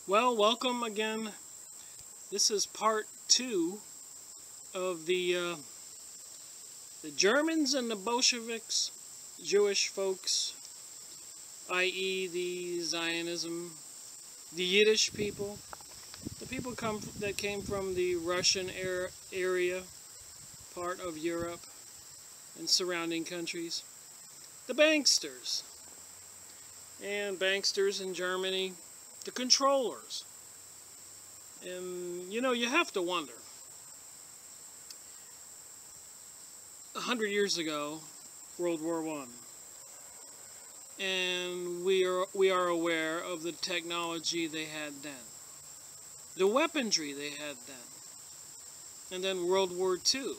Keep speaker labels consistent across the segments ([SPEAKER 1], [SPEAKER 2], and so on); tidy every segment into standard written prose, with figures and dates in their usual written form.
[SPEAKER 1] Well, welcome again. This is part two of the Germans and the Bolsheviks, Jewish folks, i.e., the Zionism, the Yiddish people, the people that came from the Russian area, part of Europe and surrounding countries, the banksters, and banksters in Germany, the controllers. And, you have to wonder. 100 years ago, World War I. And we are aware of the technology they had then. The weaponry they had then. And then World War II,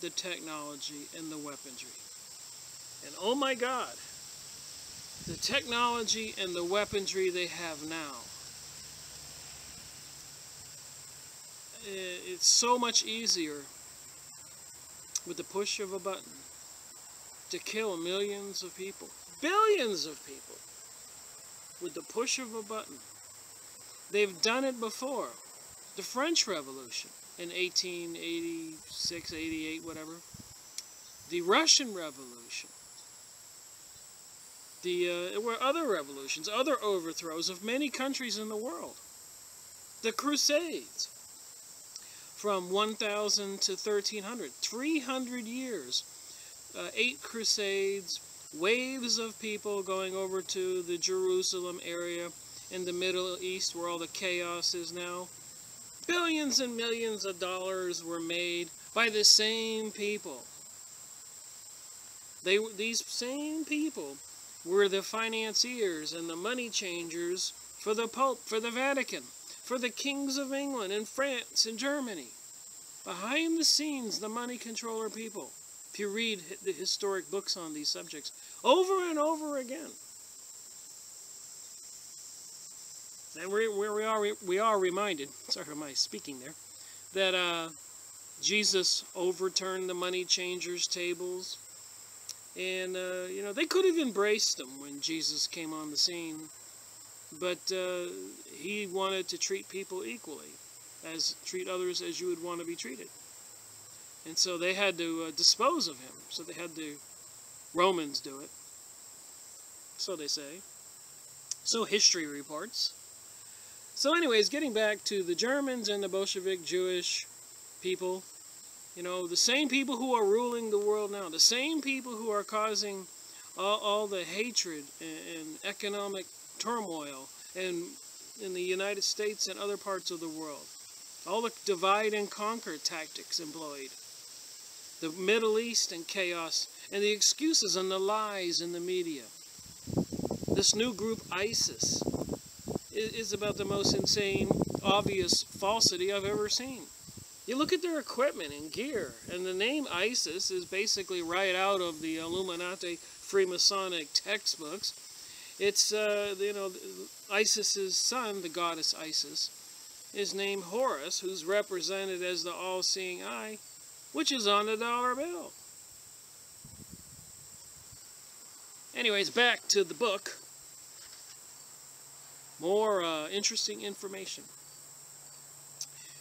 [SPEAKER 1] the technology and the weaponry. And oh my God, the technology and the weaponry they have now. It's so much easier with the push of a button to kill millions of people, billions of people, with the push of a button. They've done it before. The French Revolution in 1886, 88, whatever. The Russian Revolution. There were other revolutions, other overthrows of many countries in the world. The Crusades. From 1000 to 1300, 300 years, 8 crusades, waves of people going over to the Jerusalem area in the Middle East where all the chaos is now. Billions and millions of dollars were made by the same people. These same people were the financiers and the money changers for the Pope, for the Vatican, for the kings of England and France and Germany. Behind the scenes, the money controller people. If you read the historic books on these subjects, over and over again. And we are reminded, sorry for my speaking there, that Jesus overturned the money changers' tables. And, they could have embraced them when Jesus came on the scene. But he wanted to treat people equally, treat others as you would want to be treated. And so they had to dispose of him. So they had the Romans do it. So they say. So history reports. So anyways, getting back to the Germans and the Bolshevik Jewish people, the same people who are ruling the world now, the same people who are causing all the hatred and economic turmoil in the United States and other parts of the world. All the divide and conquer tactics employed. The Middle East and chaos, and the excuses and the lies in the media. This new group, ISIS, is about the most insane, obvious falsity I've ever seen. You look at their equipment and gear, and the name ISIS is basically right out of the Illuminati Freemasonic textbooks. It's, ISIS's son, the goddess Isis, is named Horus, who's represented as the all-seeing eye, which is on the dollar bill. Anyways, back to the book. More interesting information.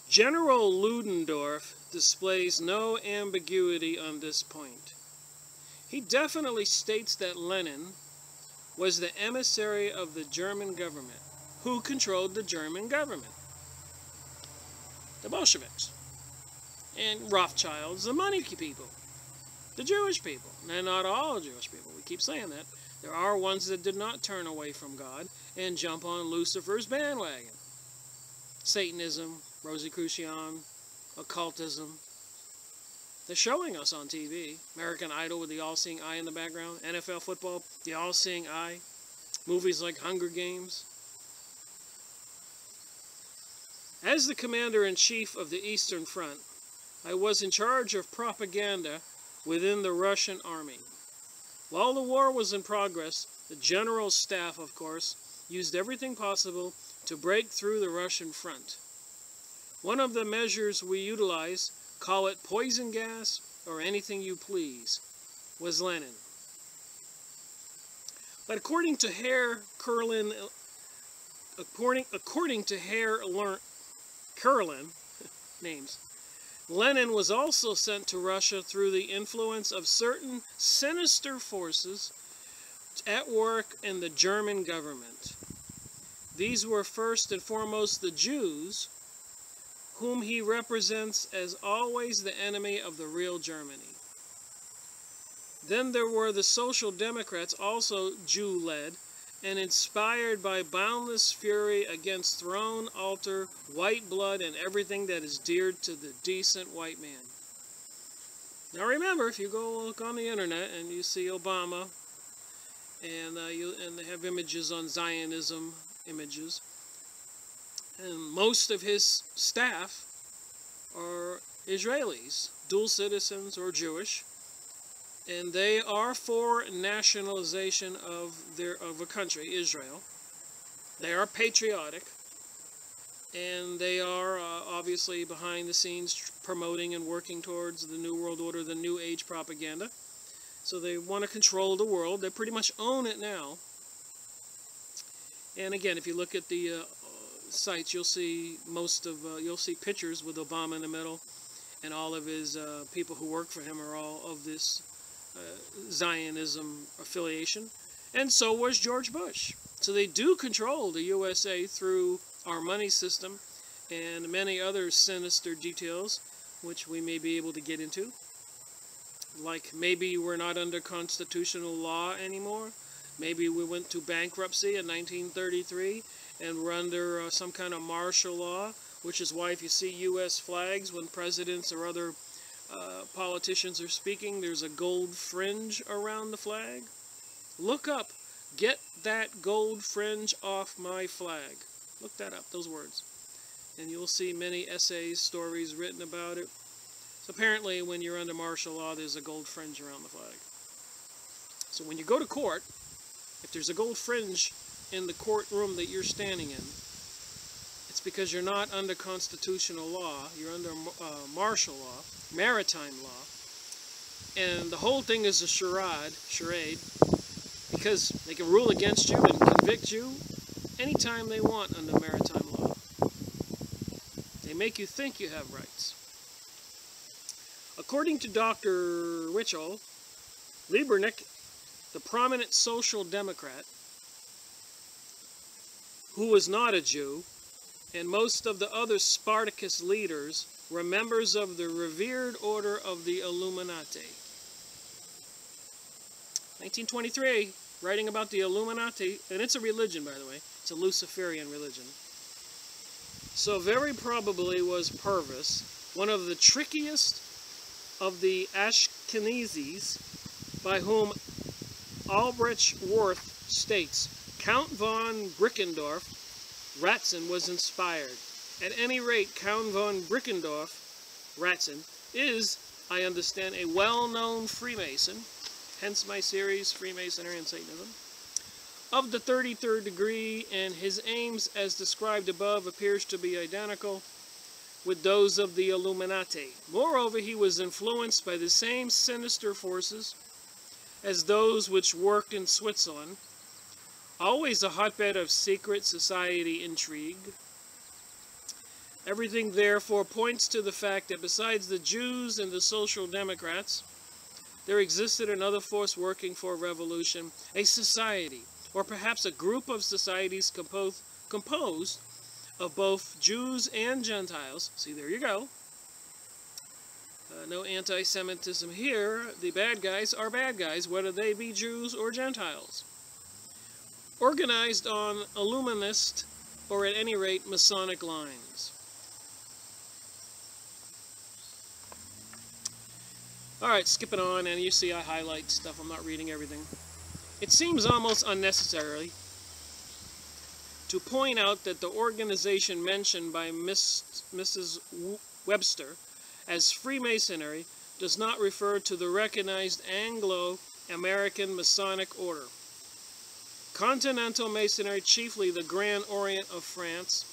[SPEAKER 1] General Ludendorff displays no ambiguity on this point. He definitely states that Lenin was the emissary of the German government. Who controlled the German government? The Bolsheviks. And Rothschilds, the money people. The Jewish people. And not all Jewish people. We keep saying that. There are ones that did not turn away from God and jump on Lucifer's bandwagon. Satanism, Rosicrucian, occultism. They're showing us on TV. American Idol with the all-seeing eye in the background. NFL football, the all-seeing eye. Movies like Hunger Games. As the commander-in-chief of the Eastern Front, I was in charge of propaganda within the Russian army. While the war was in progress, the general staff, of course, used everything possible to break through the Russian front. One of the measures we utilized, call it poison gas or anything you please, was Lenin. But according to Herr Kurlan according to Karelin, names, Lenin was also sent to Russia through the influence of certain sinister forces at work in the German government. These were first and foremost the Jews, whom he represents as always the enemy of the real Germany. Then there were the Social Democrats, also Jew-led, and inspired by boundless fury against throne, altar, white blood, and everything that is dear to the decent white man. Now remember, if you go look on the internet and you see Obama, and they have images on Zionism, images, and most of his staff are Israelis, dual citizens or Jewish, and they are for nationalization of a country, Israel. They are patriotic, and they are obviously behind the scenes promoting and working towards the New World Order, the New Age propaganda. So they want to control the world. They pretty much own it now. And again, if you look at the sites, you'll see you'll see pictures with Obama in the middle, and all of his people who work for him are all of this Zionism affiliation, and so was George Bush. So they do control the USA through our money system and many other sinister details, which we may be able to get into. Like maybe we're not under constitutional law anymore. Maybe we went to bankruptcy in 1933 and we're under some kind of martial law, which is why if you see U.S. flags when presidents or other politicians are speaking, there's a gold fringe around the flag. Look up, get that gold fringe off my flag. Look that up, those words. And you'll see many essays, stories written about it. So apparently when you're under martial law, there's a gold fringe around the flag. So when you go to court, if there's a gold fringe in the courtroom that you're standing in, it's because you're not under constitutional law, you're under martial law, maritime law, and the whole thing is a charade, because they can rule against you and convict you anytime they want under maritime law. They make you think you have rights. According to Dr. Wichel, Liebernick, the prominent social democrat, who was not a Jew, and most of the other Spartacus leaders were members of the revered order of the Illuminati. 1923, writing about the Illuminati, and it's a religion, by the way. It's a Luciferian religion. So very probably was Purvis, one of the trickiest of the Ashkenazis, by whom Albrecht Worth states, Count von Brickendorf Ratzin was inspired. At any rate, Count von Brickendorf Ratzin is, I understand, a well-known Freemason, hence my series, Freemasonry and Satanism, of the 33rd degree, and his aims, as described above, appears to be identical with those of the Illuminati. Moreover, he was influenced by the same sinister forces as those which worked in Switzerland, always a hotbed of secret society intrigue. Everything therefore points to the fact that besides the Jews and the Social Democrats, there existed another force working for revolution, a society, or perhaps a group of societies composed of both Jews and Gentiles. See, there you go. No anti-Semitism here. The bad guys are bad guys, whether they be Jews or Gentiles. Organized on Illuminist, or at any rate, Masonic lines. Alright, skipping on, and you see I highlight stuff. I'm not reading everything. It seems almost unnecessary to point out that the organization mentioned by Mrs. Webster as Freemasonry does not refer to the recognized Anglo-American Masonic order. Continental Masonry, chiefly the Grand Orient of France,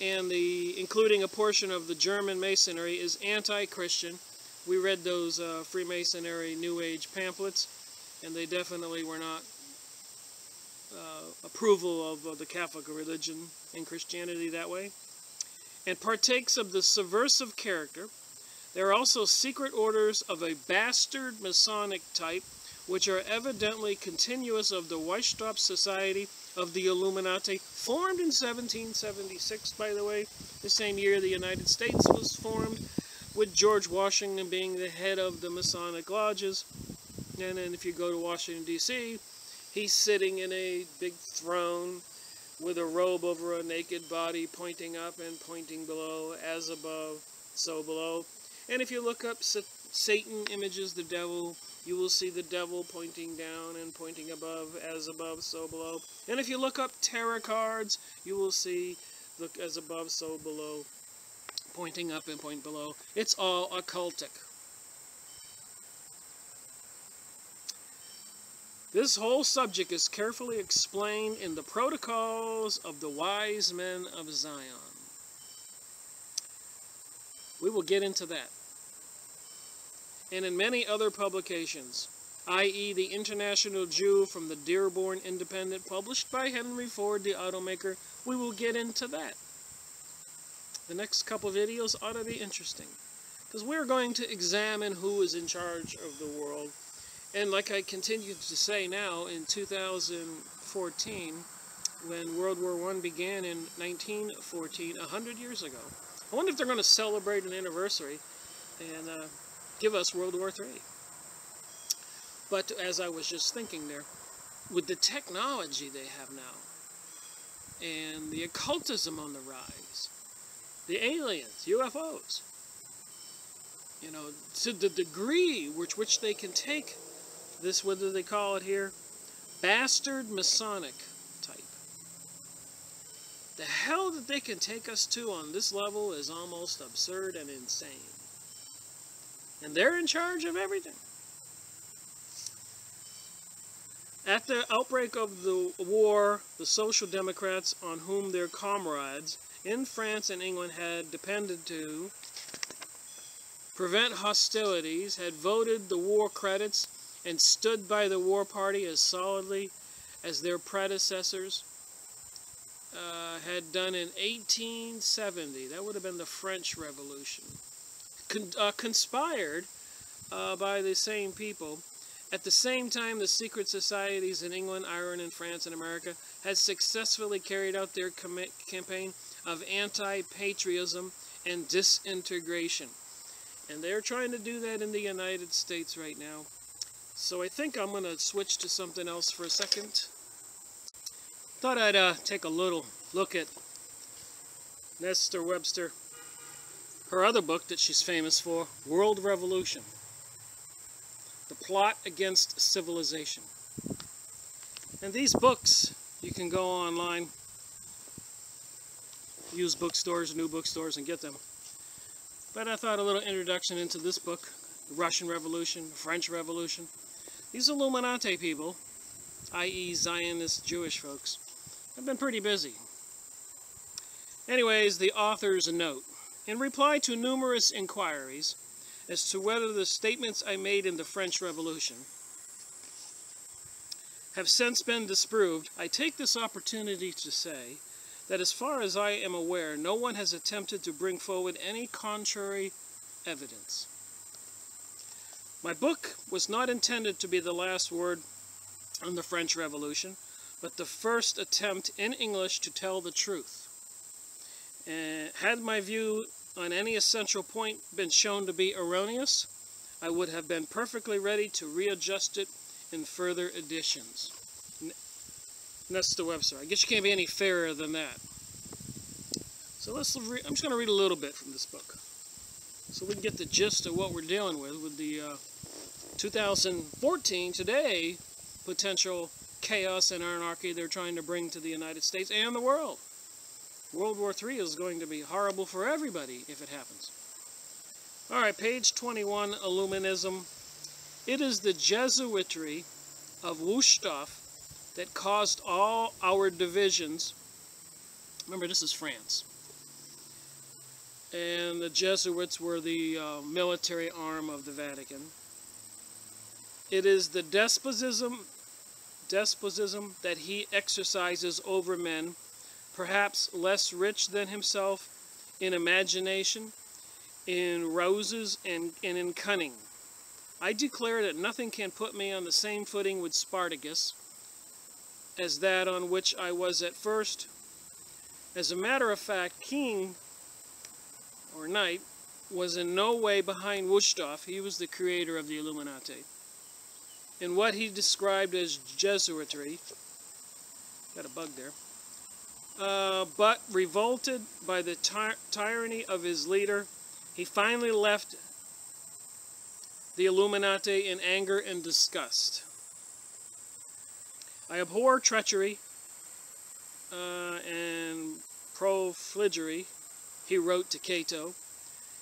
[SPEAKER 1] and including a portion of the German Masonry, is anti-Christian. We read those Freemasonry New Age pamphlets, and they definitely were not approval of the Catholic religion and Christianity that way, and partakes of the subversive character. There are also secret orders of a bastard Masonic type, which are evidently continuous of the Weishaupt Society of the Illuminati, formed in 1776, by the way, the same year the United States was formed, with George Washington being the head of the Masonic lodges. And then if you go to Washington, D.C., he's sitting in a big throne with a robe over a naked body, pointing up and pointing below, as above, so below. And if you look up Satan images the devil, you will see the devil pointing down and pointing above, as above, so below. And if you look up tarot cards, you will see look as above, so below, pointing up and pointing below. It's all occultic. This whole subject is carefully explained in the Protocols of the Wise Men of Zion. We will get into that. And in many other publications, i.e. the International Jew from the Dearborn Independent, published by Henry Ford, the automaker, we will get into that. The next couple of videos ought to be interesting, because we're going to examine who is in charge of the world. And like I continue to say now, in 2014, when World War I began in 1914, 100 years ago, I wonder if they're going to celebrate an anniversary and give us World War III. But as I was just thinking there, with the technology they have now, and the occultism on the rise, the aliens, UFOs, you know, to the degree which they can take this, what do they call it here? Bastard Masonic type. The hell that they can take us to on this level is almost absurd and insane. And they're in charge of everything. At the outbreak of the war, the Social Democrats, on whom their comrades in France and England had depended to prevent hostilities, had voted the war credits and stood by the war party as solidly as their predecessors had done in 1870. That would have been the French Revolution. Conspired by the same people. At the same time, the secret societies in England, Ireland, and France and America had successfully carried out their campaign of anti-patriotism and disintegration. And they're trying to do that in the United States right now. So I think I'm going to switch to something else for a second. Thought I'd take a little look at Esther Webster, her other book that she's famous for, World Revolution, The Plot Against Civilization. And these books, you can go online, used bookstores, new bookstores, and get them. But I thought a little introduction into this book, the Russian Revolution, the French Revolution. These Illuminati people, i.e. Zionist Jewish folks, have been pretty busy. Anyways, the author's note. In reply to numerous inquiries as to whether the statements I made in the French Revolution have since been disproved, I take this opportunity to say that as far as I am aware, no one has attempted to bring forward any contrary evidence. My book was not intended to be the last word on the French Revolution, but the first attempt in English to tell the truth. And had my view on any essential point been shown to be erroneous, I would have been perfectly ready to readjust it in further editions. And that's the website. I guess you can't be any fairer than that. So I'm just going to read a little bit from this book, so we can get the gist of what we're dealing with the 2014, today, potential chaos and anarchy they're trying to bring to the United States and the world. World War III is going to be horrible for everybody if it happens. Alright, page 21, Illuminism. It is the Jesuitry of Weishaupt that caused all our divisions. Remember, this is France. And the Jesuits were the military arm of the Vatican. It is the despotism despotism that he exercises over men, perhaps less rich than himself in imagination, in roses, and in cunning. I declare that nothing can put me on the same footing with Spartacus as that on which I was at first. As a matter of fact, King, or Knight, was in no way behind Wusthof. He was the creator of the Illuminati. In what he described as Jesuitry, got a bug there, but revolted by the tyranny of his leader, he finally left the Illuminati in anger and disgust. I abhor treachery and profligacy, he wrote to Cato,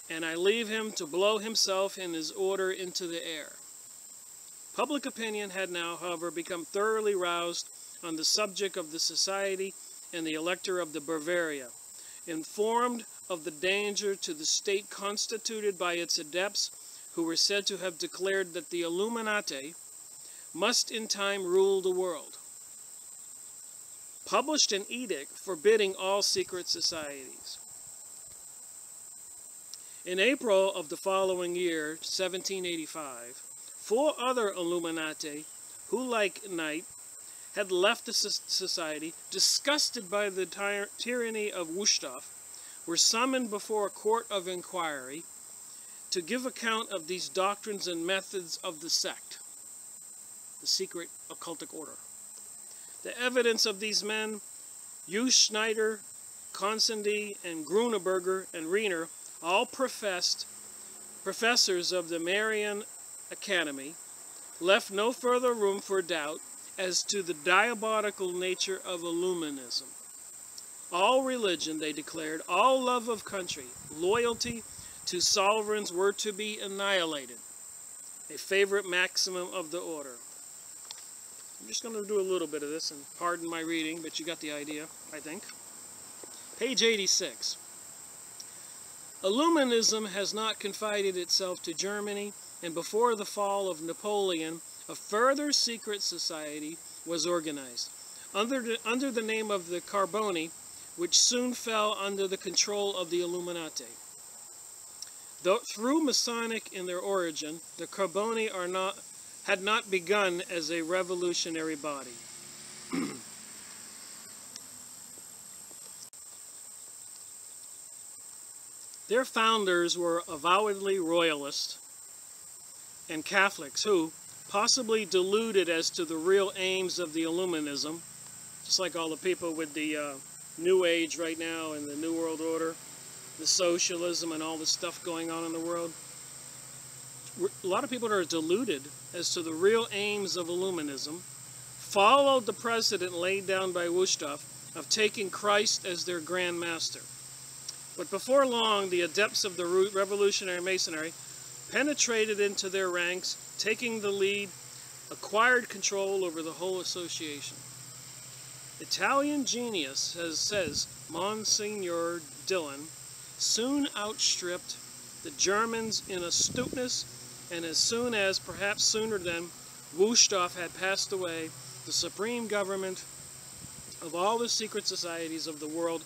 [SPEAKER 1] and I leave him to blow himself and his order into the air. Public opinion had now, however, become thoroughly roused on the subject of the society and the elector of the Bavaria, informed of the danger to the state constituted by its adepts, who were said to have declared that the Illuminati must in time rule the world, published an edict forbidding all secret societies. In April of the following year, 1785, 4 other Illuminati, who, like Knight, had left the society, disgusted by the tyranny of Wusthof, were summoned before a court of inquiry to give account of these doctrines and methods of the sect, the secret occultic order. The evidence of these men, Hugh Schneider, Constandy, and Gruneberger, and Riener, all professors of the Marian Academy, left no further room for doubt as to the diabolical nature of Illuminism. All religion, they declared, all love of country, loyalty to sovereigns were to be annihilated, a favorite maximum of the order. I'm just going to do a little bit of this, and pardon my reading, but you got the idea, I think. Page 86. Illuminism has not confided itself to Germany, and before the fall of Napoleon, a further secret society was organized, under the name of the Carboni, which soon fell under the control of the Illuminati. Though through Masonic in their origin, the Carboni had not begun as a revolutionary body. Their founders were avowedly royalists and Catholics who, possibly deluded as to the real aims of the Illuminism, just like all the people with the New Age right now and the New World Order, the socialism and all the stuff going on in the world. A lot of people are deluded as to the real aims of Illuminism, followed the precedent laid down by Wusthof of taking Christ as their Grand Master. But before long, the adepts of the revolutionary Masonry penetrated into their ranks, taking the lead, acquired control over the whole association. Italian genius, says Monsignor Dillon, soon outstripped the Germans in astuteness, and as soon as, perhaps sooner than, Wusthof had passed away, the supreme government of all the secret societies of the world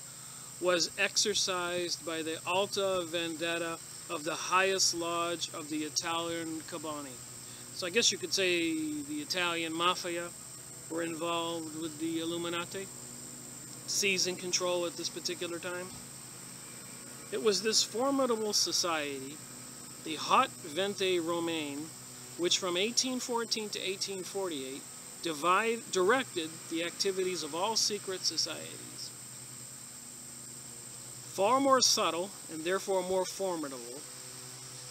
[SPEAKER 1] was exercised by the Alta Vendetta of the highest lodge of the Italian Carboni. So I guess you could say the Italian Mafia were involved with the Illuminati, seizing control at this particular time. It was this formidable society, the Haute Vente Romaine, which from 1814 to 1848 directed the activities of all secret societies. Far more subtle, and therefore more formidable,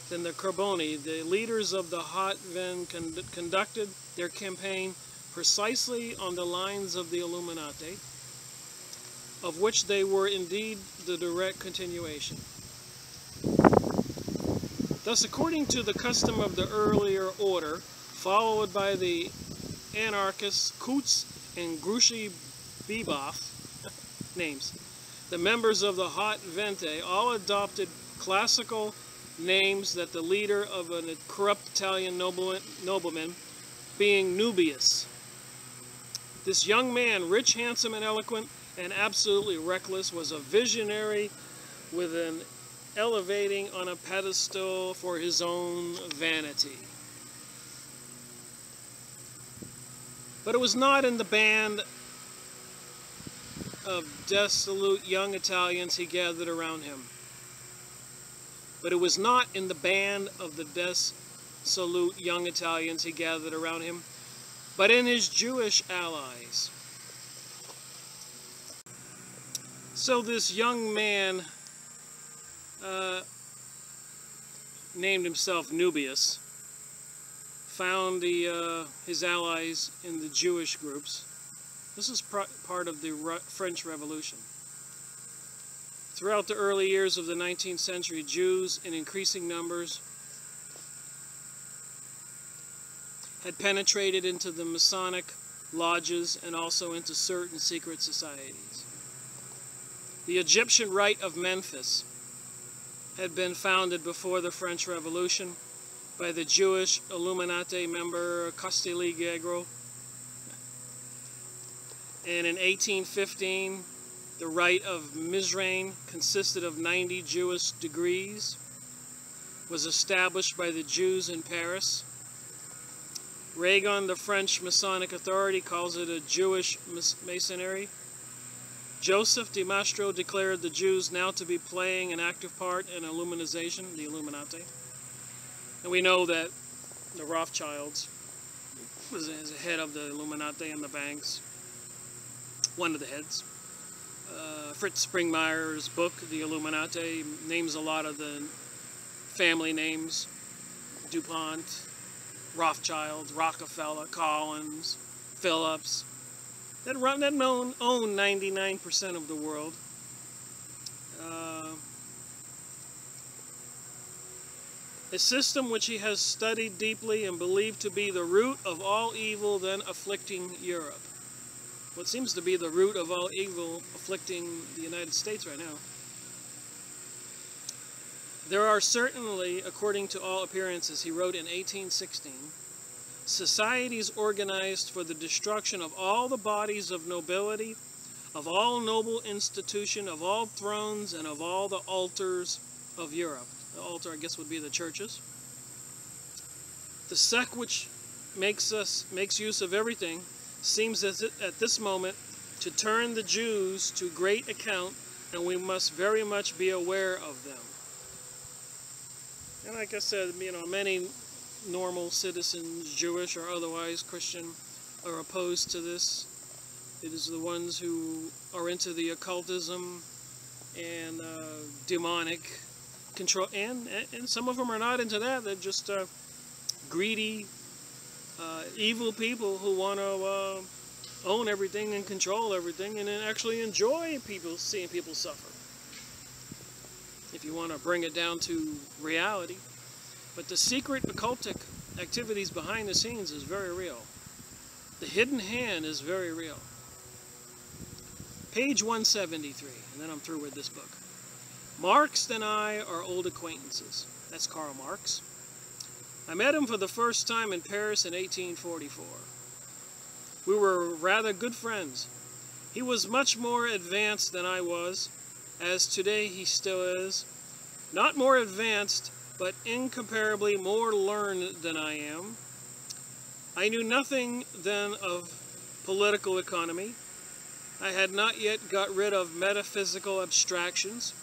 [SPEAKER 1] than the Carboni, the leaders of the Haute Vente conducted their campaign precisely on the lines of the Illuminati, of which they were indeed the direct continuation. Thus, according to the custom of the earlier order, followed by the anarchists Kutz and Grushi Bebop, names, the members of the Haute Vente all adopted classical names that the leader of a corrupt Italian nobleman, being Nubius, This young man, rich, handsome, and eloquent, and absolutely reckless, was a visionary with an elevating on a pedestal for his own vanity. But it was not in the band of dissolute young Italians he gathered around him. But it was not in the band of the dissolute young Italians he gathered around him, but in his Jewish allies. So this young man named himself Nubius found his allies in the Jewish groups. This is part of the French Revolution. Throughout the early years of the 19th century, Jews in increasing numbers had penetrated into the Masonic lodges and also into certain secret societies. The Egyptian Rite of Memphis had been founded before the French Revolution by the Jewish Illuminati member Castiglione. And in 1815, the Rite of Mizraim consisted of 90 Jewish degrees, was established by the Jews in Paris. Reagan, the French Masonic authority, calls it a Jewish Masonry. Joseph de Maistre declared the Jews now to be playing an active part in Illumination, the Illuminati. And we know that the Rothschilds was the head of the Illuminati and the banks, one of the heads. Fritz Springmeier's book, The Illuminati, names a lot of the family names: DuPont, Rothschild, Rockefeller, Collins, Phillips, that own 99% of the world. A system which he has studied deeply and believed to be the root of all evil then afflicting Europe. What seems to be the root of all evil afflicting the United States right now. There are certainly, according to all appearances, he wrote in 1816, societies organized for the destruction of all the bodies of nobility, of all noble institution, of all thrones, and of all the altars of Europe. The altar, I guess, would be the churches. The sect which makes use of everything seems as it, at this moment to turn the Jews to great account, and we must very much be aware of them. And like I said, many normal citizens, Jewish or otherwise Christian, are opposed to this. It is the ones who are into the occultism and demonic control, and some of them are not into that. They're just greedy, evil people who want to own everything and control everything, and then actually enjoy seeing people suffer, if you want to bring it down to reality. But the secret occultic activities behind the scenes is very real. The hidden hand is very real. Page 173, and then I'm through with this book. Marx and I are old acquaintances. That's Karl Marx. I met him for the first time in Paris in 1844. We were rather good friends. He was much more advanced than I was, as today he still is. Not more advanced, but incomparably more learned than I am. I knew nothing then of political economy. I had not yet got rid of metaphysical abstractions,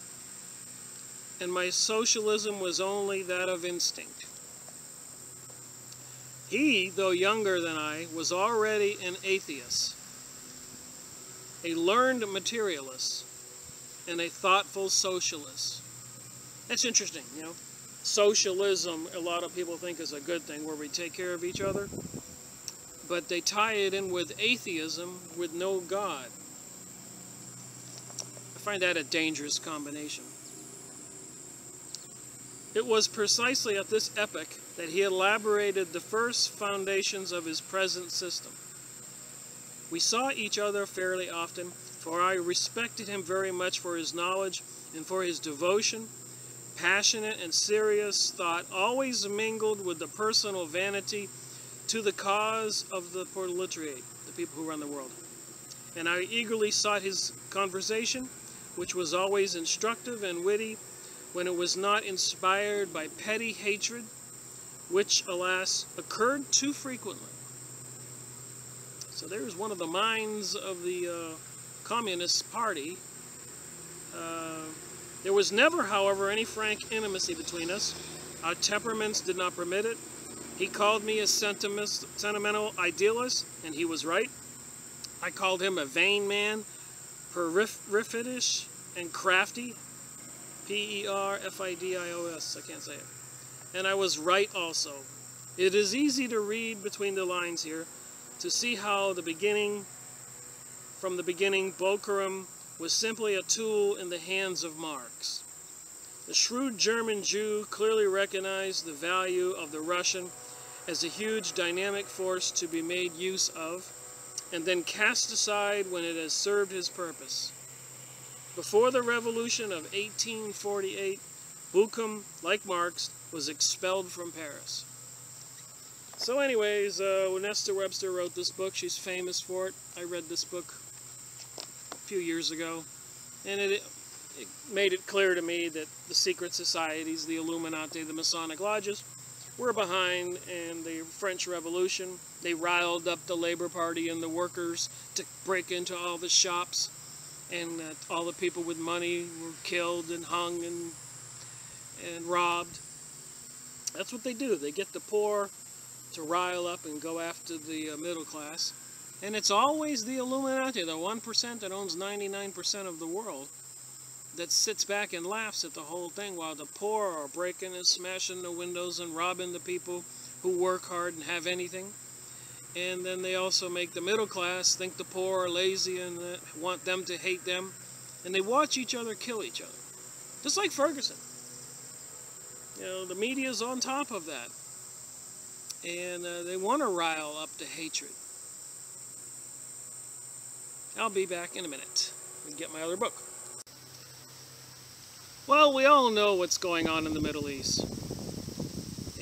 [SPEAKER 1] and my socialism was only that of instinct. He, though younger than I, was already an atheist, a learned materialist, and a thoughtful socialist. That's interesting, Socialism, a lot of people think, is a good thing, where we take care of each other. But they tie it in with atheism, with no God. I find that a dangerous combination. It was precisely at this epoch that he elaborated the first foundations of his present system. We saw each other fairly often, for I respected him very much for his knowledge and for his devotion. Passionate and serious thought, always mingled with the personal vanity to the cause of the proletariat. The the people who run the world. And I eagerly sought his conversation, which was always instructive and witty, when it was not inspired by petty hatred, which, alas, occurred too frequently. So there's one of the minds of the Communist Party. There was never, however, any frank intimacy between us. Our temperaments did not permit it. He called me a sentimental idealist, and he was right. I called him a vain man, perfidious and crafty, P-E-R-F-I-D-I-O-S, I can't say it. And I was right also. It is easy to read between the lines here, to see how from the beginning, Bokeram was simply a tool in the hands of Marx. The shrewd German Jew clearly recognized the value of the Russian as a huge dynamic force to be made use of, and then cast aside when it has served his purpose. Before the revolution of 1848, Bokeram, like Marx, was expelled from Paris. So anyways, when Esther Webster wrote this book, she's famous for it. I read this book a few years ago, and it made it clear to me that the secret societies, the Illuminati, the Masonic lodges, were behind in the French Revolution. They riled up the Labor Party and the workers to break into all the shops, and all the people with money were killed and hung and robbed. That's what they do. They get the poor to rile up and go after the middle class. And it's always the Illuminati, the 1% that owns 99% of the world, that sits back and laughs at the whole thing, while the poor are breaking and smashing the windows and robbing the people who work hard and have anything. And then they also make the middle class think the poor are lazy and want them to hate them. And they watch each other kill each other. Just like Ferguson. You know, the media's on top of that. And they want to rile up the hatred. I'll be back in a minute and get my other book. Well, we all know what's going on in the Middle East.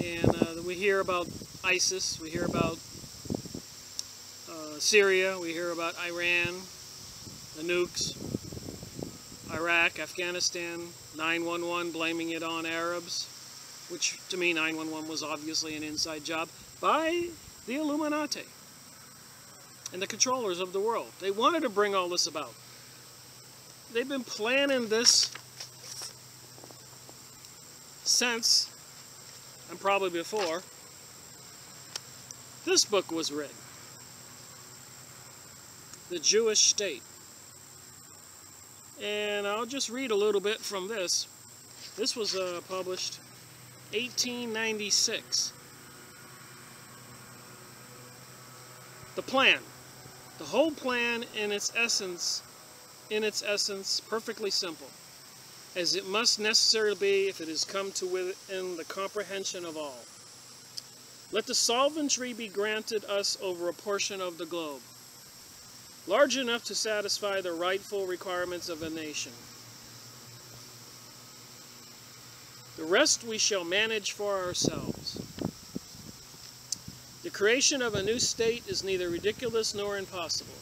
[SPEAKER 1] And we hear about ISIS, we hear about Syria, we hear about Iran, the nukes, Iraq, Afghanistan, 9/11 blaming it on Arabs, which to me 9/11 was obviously an inside job by the Illuminati and the controllers of the world. They wanted to bring all this about. They've been planning this since, and probably before, this book was written. The Jewish State. And I'll just read a little bit from this. This was published 1896. The plan. The whole plan in its essence, perfectly simple, as it must necessarily be if it has come to within the comprehension of all. Let the sovereignty be granted us over a portion of the globe, large enough to satisfy the rightful requirements of a nation. The rest we shall manage for ourselves. The creation of a new state is neither ridiculous nor impossible.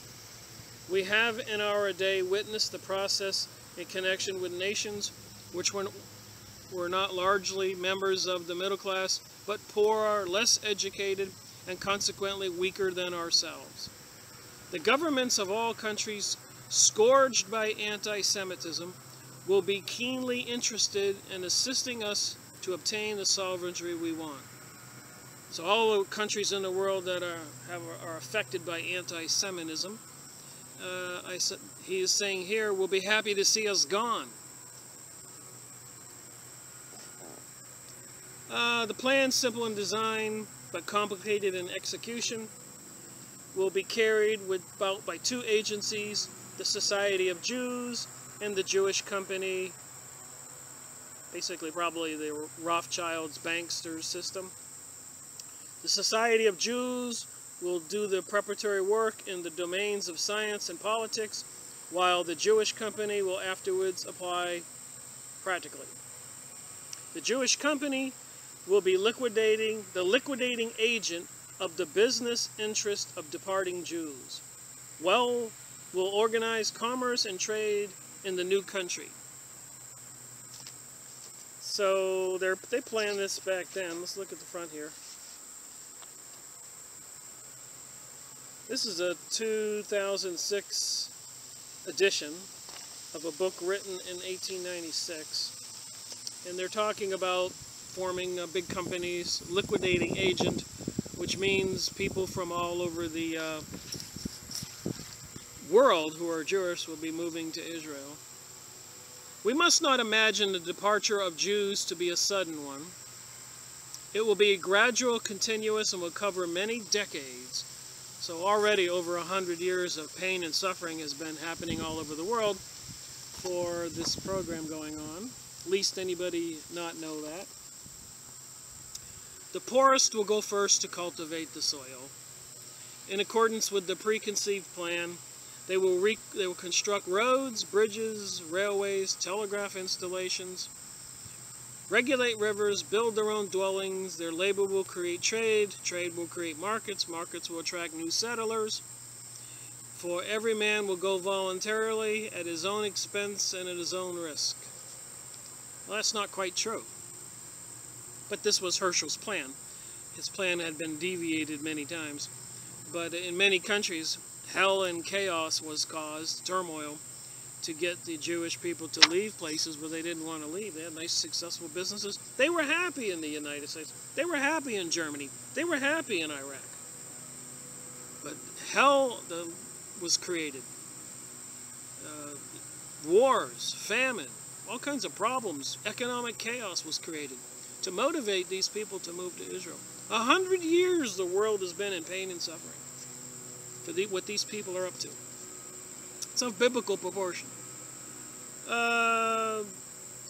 [SPEAKER 1] We have in our day witnessed the process in connection with nations which were not largely members of the middle class, but poorer, less educated, and consequently weaker than ourselves. The governments of all countries scourged by anti-Semitism will be keenly interested in assisting us to obtain the sovereignty we want. So all the countries in the world that are affected by anti-Semitism, he is saying here, will be happy to see us gone. The plan, simple in design but complicated in execution, will be carried out by two agencies, the Society of Jews and the Jewish Company, basically probably the Rothschilds banksters system. The Society of Jews will do the preparatory work in the domains of science and politics, while the Jewish Company will afterwards apply practically. The Jewish Company will be the liquidating agent of the business interest of departing Jews. Well, will organize commerce and trade in the new country. So they planned this back then. Let's look at the front here. This is a 2006 edition of a book written in 1896. And they're talking about forming big companies, liquidating agent, which means people from all over the world who are Jewish will be moving to Israel. We must not imagine the departure of Jews to be a sudden one. It will be gradual, continuous, and will cover many decades. So already over 100 years of pain and suffering has been happening all over the world for this program going on. Least anybody not know that. The poorest will go first to cultivate the soil. In accordance with the preconceived plan, they will construct roads, bridges, railways, telegraph installations, regulate rivers, build their own dwellings. Their labor will create trade. Trade will create markets. Markets will attract new settlers. For every man will go voluntarily at his own expense and at his own risk. Well, that's not quite true. But this was Herschel's plan. His plan had been deviated many times. But in many countries, hell and chaos was caused, turmoil, to get the Jewish people to leave places where they didn't want to leave. They had nice, successful businesses. They were happy in the United States. They were happy in Germany. They were happy in Iraq. But hell was created. Wars, famine, all kinds of problems. Economic chaos was created to motivate these people to move to Israel. 100 years the world has been in pain and suffering for what these people are up to. It's of biblical proportion. The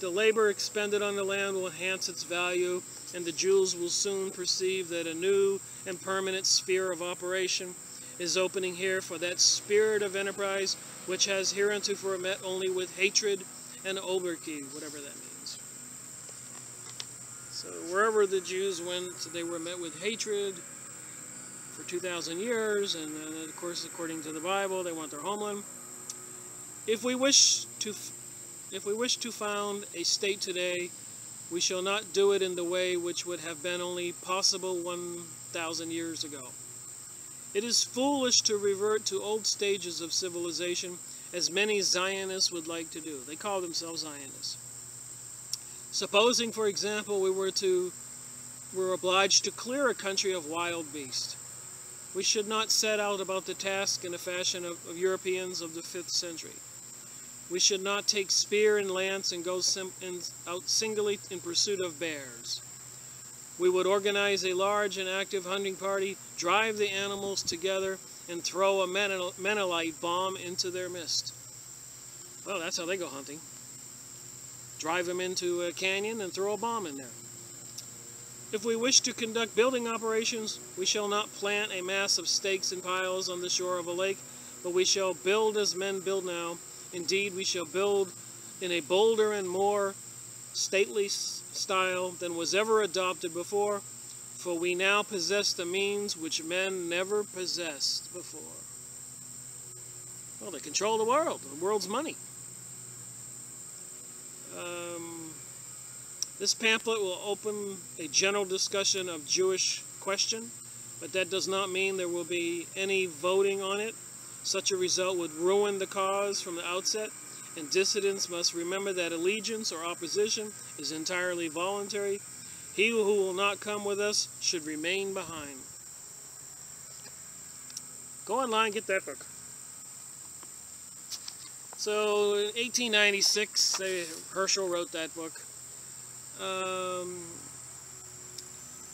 [SPEAKER 1] labor expended on the land will enhance its value, and the Jews will soon perceive that a new and permanent sphere of operation is opening here for that spirit of enterprise which has heretofore met only with hatred and oberki, whatever that means. So wherever the Jews went, they were met with hatred for 2,000 years, and then, of course, according to the Bible, they want their homeland. If we wish to found a state today, we shall not do it in the way which would have been only possible 1,000 years ago. It is foolish to revert to old stages of civilization, as many Zionists would like to do. They call themselves Zionists. Supposing, for example, we were obliged to clear a country of wild beasts. We should not set out about the task in the fashion of Europeans of the 5th century. We should not take spear and lance and go out singly in pursuit of bears. We would organize a large and active hunting party, drive the animals together, and throw a Mennonite bomb into their midst. Well, that's how they go hunting. Drive them into a canyon and throw a bomb in there. If we wish to conduct building operations, we shall not plant a mass of stakes and piles on the shore of a lake, but we shall build as men build now. Indeed, we shall build in a bolder and more stately style than was ever adopted before, for we now possess the means which men never possessed before. Well, they control the world's money. This pamphlet will open a general discussion of Jewish question, but that does not mean there will be any voting on it. Such a result would ruin the cause from the outset, and dissidents must remember that allegiance or opposition is entirely voluntary. He who will not come with us should remain behind. Go online, get that book. So in 1896, Herschel wrote that book.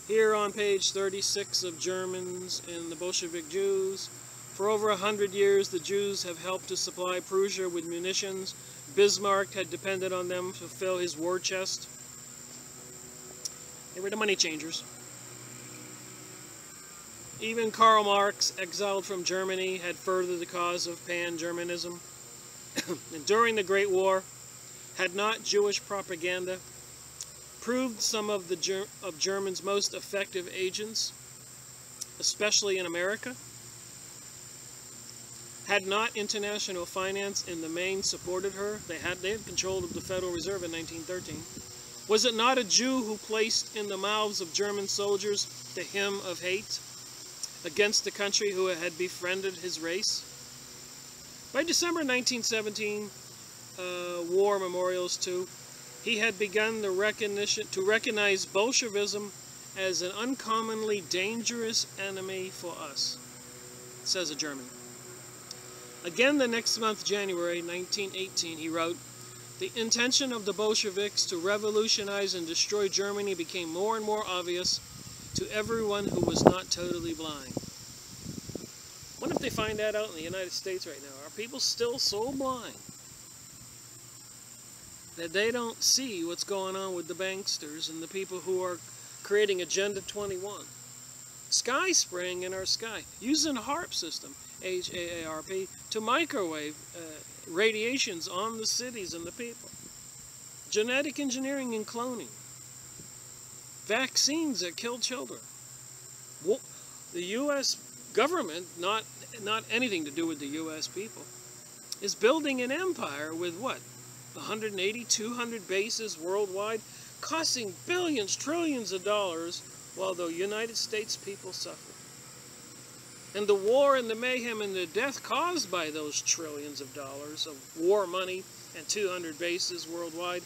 [SPEAKER 1] Here on page 36 of Germans and the Bolshevik Jews. For over 100 years, the Jews have helped to supply Prussia with munitions. Bismarck had depended on them to fill his war chest. They were the money changers. Even Karl Marx, exiled from Germany, had furthered the cause of pan-Germanism. And during the Great War, had not Jewish propaganda proved some of Germany's most effective agents? especially in America? Had not international finance in the main supported her? They had control of the Federal Reserve in 1913. Was it not a Jew who placed in the mouths of German soldiers the hymn of hate against the country who had befriended his race? By December 1917, War Memorials too, he had begun to recognize Bolshevism as an uncommonly dangerous enemy for us, says a German. Again the next month, January 1918, he wrote, the intention of the Bolsheviks to revolutionize and destroy Germany became more and more obvious to everyone who was not totally blind. What if they find that out in the United States right now? Are people still so blind that they don't see what's going on with the banksters and the people who are creating Agenda 21? Sky spraying in our sky, using a HAARP system, H-A-A-R-P, to microwave radiations on the cities and the people. Genetic engineering and cloning. Vaccines that kill children. The U.S. government, not anything to do with the U.S. people, is building an empire with what? 180, 200 bases worldwide, costing billions, trillions of dollars, while the United States people suffer. And the war and the mayhem and the death caused by those trillions of dollars of war money and 200 bases worldwide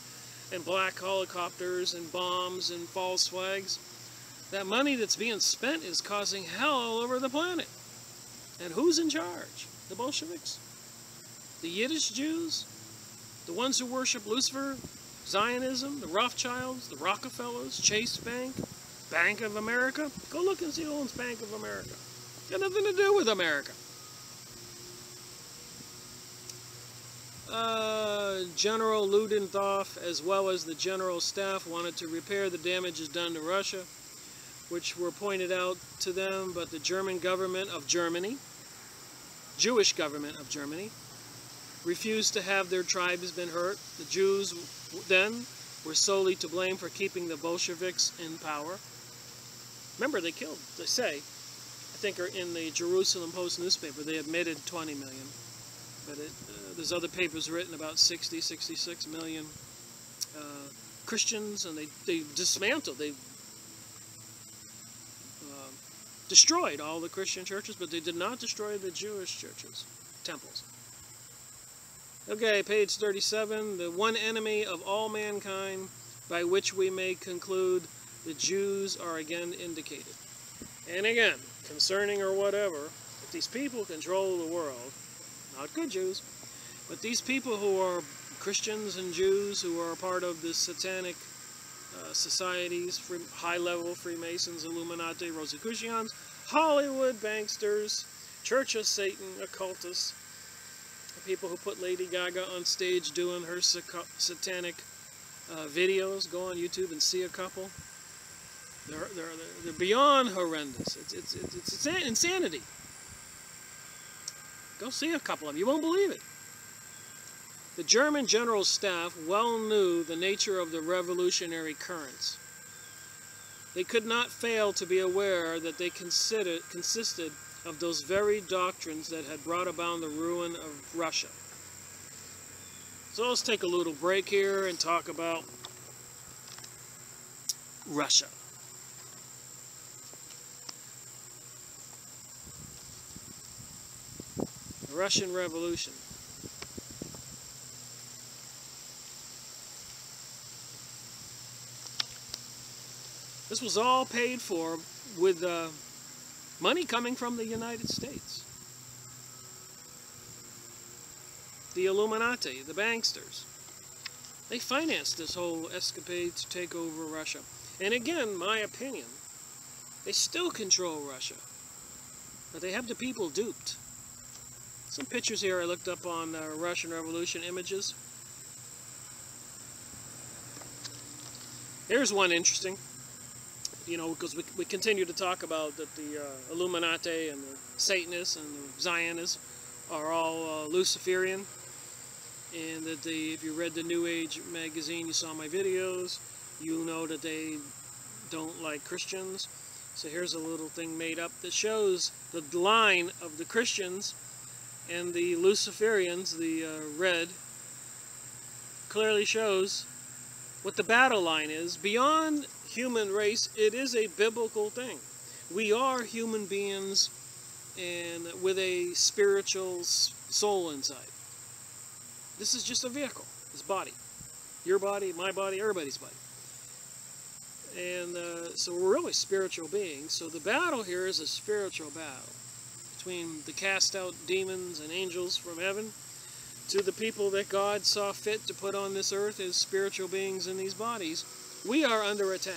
[SPEAKER 1] and black helicopters and bombs and false flags, that money that's being spent is causing hell all over the planet. And who's in charge? The Bolsheviks? The Yiddish Jews? The ones who worship Lucifer? Zionism? The Rothschilds? The Rockefellers? Chase Bank? Bank of America? Go look and see who owns Bank of America. Got nothing to do with America. General Ludendorff, as well as the general staff, wanted to repair the damages done to Russia, which were pointed out to them, but the German government of Germany, Jewish government of Germany, refused to have their tribes been hurt. The Jews then were solely to blame for keeping the Bolsheviks in power. Remember, they killed, they say, I think in the Jerusalem Post newspaper, they admitted 20 million. But there's other papers written about 60, 66 million Christians, and they dismantled, they destroyed all the Christian churches, but they did not destroy the Jewish churches, temples. Okay, page 37, the one enemy of all mankind by which we may conclude the Jews are again indicated. And again, concerning or whatever, if these people control the world, not good Jews, but these people who are Christians and Jews who are part of the satanic societies, high-level Freemasons, Illuminati, Rosicrucians, Hollywood banksters, Church of Satan, occultists, people who put Lady Gaga on stage doing her satanic videos. Go on YouTube and see a couple. They're beyond horrendous. It's insanity. Go see a couple of them. You won't believe it. The German general staff well knew the nature of the revolutionary currents. They could not fail to be aware that they consisted of those very doctrines that had brought about the ruin of Russia. So let's take a little break here and talk about Russia. The Russian Revolution. This was all paid for with money coming from the United States. The Illuminati, the banksters, they financed this whole escapade to take over Russia. And again, my opinion, they still control Russia, but they have the people duped. Some pictures here I looked up on Russian Revolution images. Here's one interesting. You know, because we continue to talk about that the Illuminati and the Satanists and the Zionists are all Luciferian, and that if you read the New Age magazine, you saw my videos, you know that they don't like Christians. So here's a little thing made up that shows the line of the Christians and the Luciferians, the red, clearly shows what the battle line is. Beyond human race, it is a biblical thing. We are human beings and with a spiritual soul inside. This is just a vehicle, this body. Your body, my body, everybody's body. And so we're really spiritual beings. So the battle here is a spiritual battle between the cast out demons and angels from heaven to the people that God saw fit to put on this earth as spiritual beings in these bodies. We are under attack.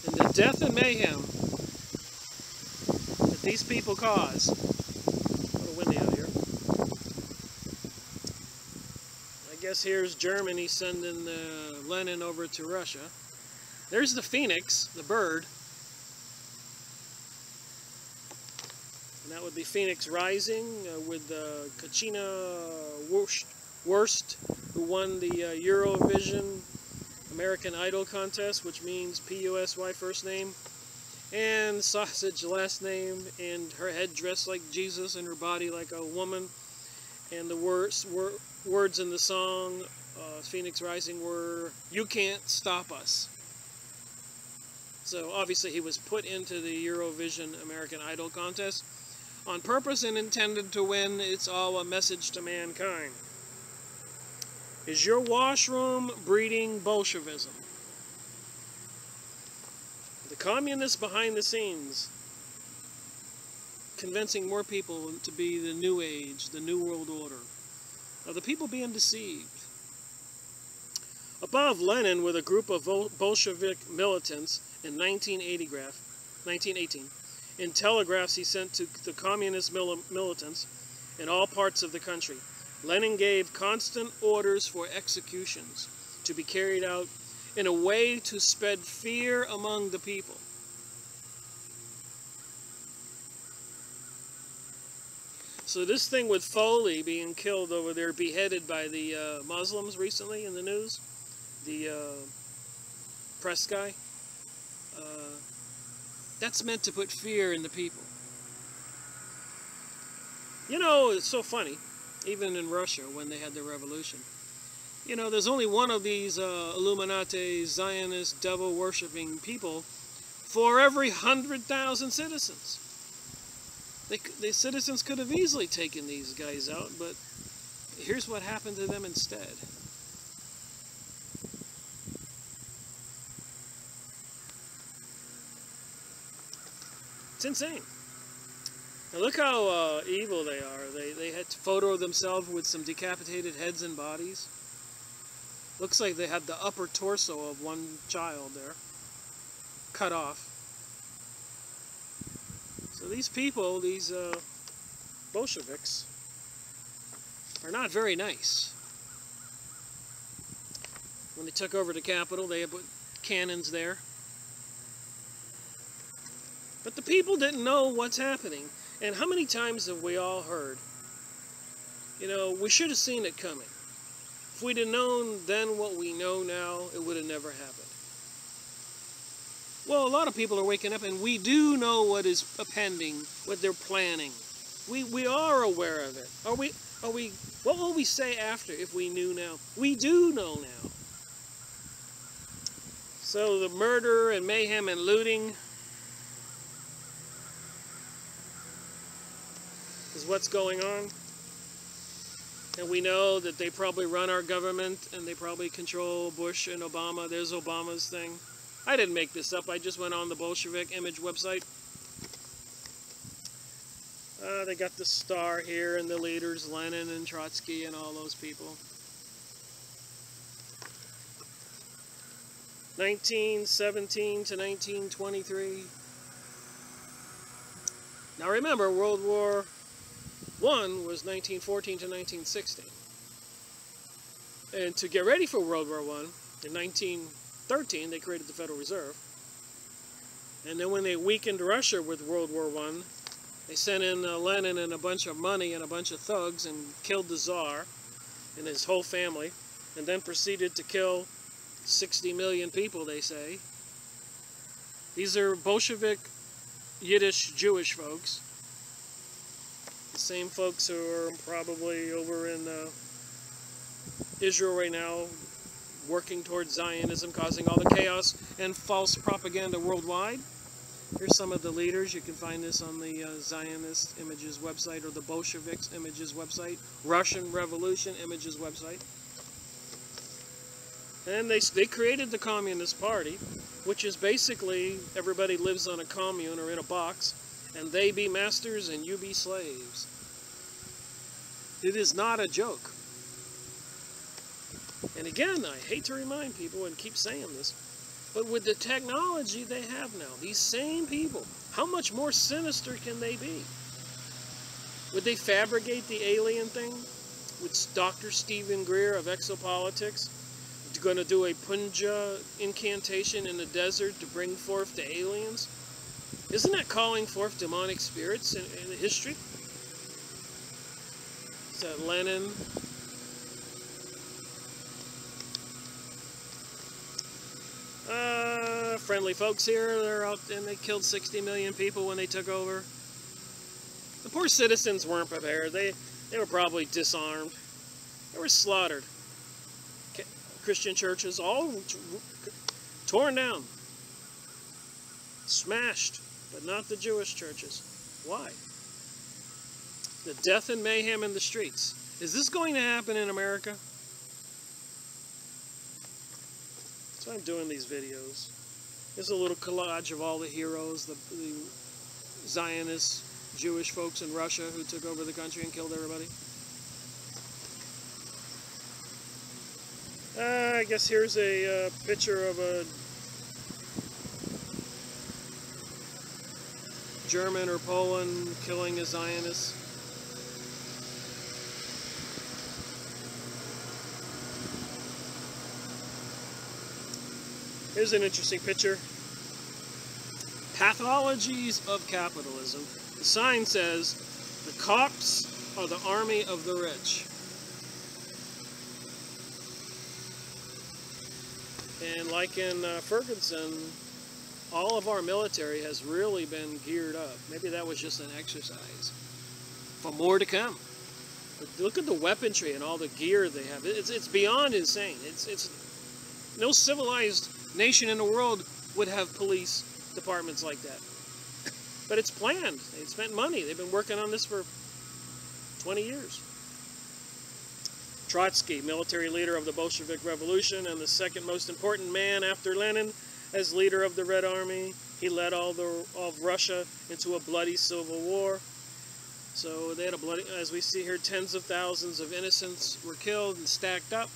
[SPEAKER 1] And the death and mayhem that these people cause. A little windy out here. I guess here's Germany sending Lenin over to Russia. There's the phoenix, the bird. And that would be Phoenix Rising with Kachina Wurst, who won the Eurovision American Idol contest, which means P-U-S-Y first name, and Sausage last name, and her head dressed like Jesus and her body like a woman. And the words in the song, Phoenix Rising, were, "You can't stop us." So obviously he was put into the Eurovision American Idol contest on purpose and intended to win. It's all a message to mankind. Is your washroom breeding Bolshevism? The communists behind the scenes convincing more people to be the New Age, the New World Order. Are the people being deceived? Above Lenin with a group of Bolshevik militants in 1918, in telegraphs he sent to the communist militants in all parts of the country. Lenin gave constant orders for executions to be carried out in a way to spread fear among the people. So this thing with Foley being killed over there, beheaded by the Muslims recently in the news, the press guy, that's meant to put fear in the people. You know, it's so funny, even in Russia when they had the revolution. You know, there's only one of these Illuminati, Zionist, devil-worshipping people for every 100,000 citizens. The citizens could have easily taken these guys out, but here's what happened to them instead. It's insane. Now look how evil they are. They had to photo themselves with some decapitated heads and bodies. Looks like they had the upper torso of one child there cut off. So these people, these Bolsheviks, are not very nice. When they took over the capital, they had put cannons there. But the people didn't know what's happening. And how many times have we all heard, you know, we should have seen it coming. If we'd have known then what we know now, it would have never happened. Well, a lot of people are waking up, and we do know what is pending, what they're planning. We are aware of it. What will we say after if we knew now? We do know now. So the murder and mayhem and looting is what's going on. And we know that they probably run our government and they probably control Bush and Obama. There's Obama's thing. I didn't make this up. I just went on the Bolshevik image website. They got the star here and the leaders, Lenin and Trotsky and all those people. 1917 to 1923. Now remember, World War I was 1914 to 1916. And to get ready for World War I, in 1913, they created the Federal Reserve. And then when they weakened Russia with World War I, they sent in Lenin and a bunch of money and a bunch of thugs and killed the Tsar and his whole family, and then proceeded to kill 60 million people, they say. These are Bolshevik Yiddish Jewish folks. The same folks who are probably over in Israel right now, working towards Zionism, causing all the chaos and false propaganda worldwide. Here's some of the leaders. You can find this on the Zionist Images website or the Bolsheviks Images website, Russian Revolution Images website. And they created the Communist Party, which is basically everybody lives on a commune or in a box, and they be masters and you be slaves. It is not a joke. And again, I hate to remind people and keep saying this, but with the technology they have now, these same people, how much more sinister can they be? Would they fabricate the alien thing? With Dr. Stephen Greer of Exopolitics going to do a punja incantation in the desert to bring forth the aliens? Isn't that calling forth demonic spirits in history? Is that Lenin? Friendly folks here, they're out and they killed 60 million people when they took over. The poor citizens weren't prepared. They were probably disarmed. They were slaughtered. Christian churches all torn down, smashed, but not the Jewish churches. Why? The death and mayhem in the streets. Is this going to happen in America? That's why I'm doing these videos. There's a little collage of all the heroes, the Zionist Jewish folks in Russia who took over the country and killed everybody. I guess here's a picture of a German or Poland killing a Zionist. Here's an interesting picture. Pathologies of capitalism. The sign says, the cops are the army of the rich. And like in Ferguson, all of our military has really been geared up. Maybe that was just an exercise for more to come. But look at the weaponry and all the gear they have. It's beyond insane. It's no civilized nation in the world would have police departments like that. But it's planned. They spent money. They've been working on this for 20 years. Trotsky, military leader of the Bolshevik Revolution and the second most important man after Lenin as leader of the Red Army. He led all of Russia into a bloody civil war. So they had a bloody, as we see here, tens of thousands of innocents were killed and stacked up.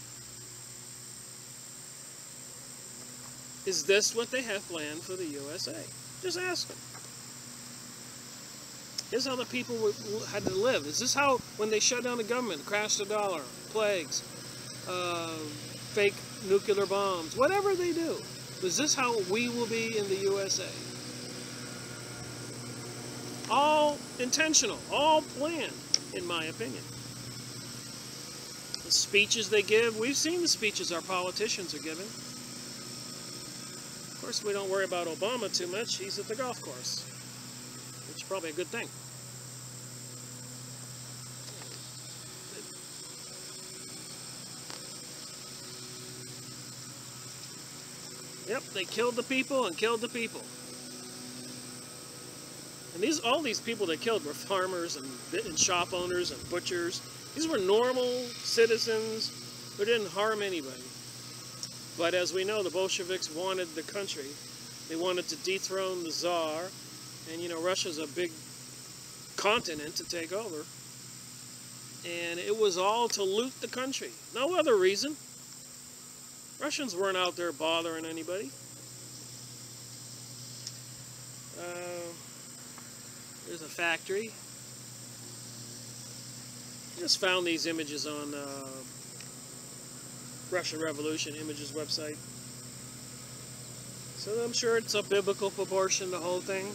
[SPEAKER 1] Is this what they have planned for the USA? Just ask them. Here's how the people had to live. Is this how, when they shut down the government, crashed the dollar, plagues, fake nuclear bombs, whatever they do, is this how we will be in the USA? All intentional, all planned, in my opinion. The speeches they give, we've seen the speeches our politicians are giving. Of course, we don't worry about Obama too much. He's at the golf course, which is probably a good thing. Yep, they killed the people and killed the people. And all these people they killed were farmers and shop owners and butchers. These were normal citizens who didn't harm anybody. But as we know, the Bolsheviks wanted the country. They wanted to dethrone the Tsar. And, you know, Russia's a big continent to take over. And it was all to loot the country. No other reason. Russians weren't out there bothering anybody. There's a factory. I just found these images on Russian Revolution Images website. So I'm sure it's a biblical proportion, the whole thing.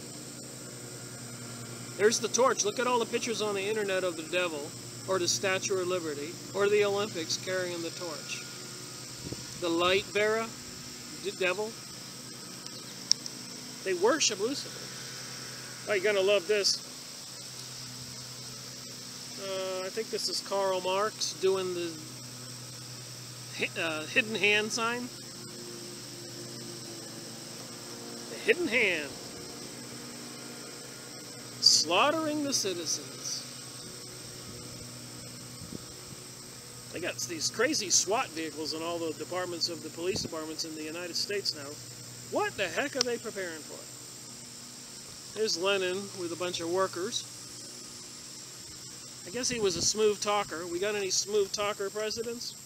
[SPEAKER 1] There's the torch. Look at all the pictures on the internet of the devil, or the Statue of Liberty, or the Olympics carrying the torch. The light bearer, the devil. They worship Lucifer. Oh, you're going to love this. I think this is Karl Marx doing the hidden hand sign. The hidden hand. Slaughtering the citizens. They got these crazy SWAT vehicles in all the departments of the police departments in the United States now. What the heck are they preparing for? There's Lenin with a bunch of workers. I guess he was a smooth talker. We got any smooth talker presidents?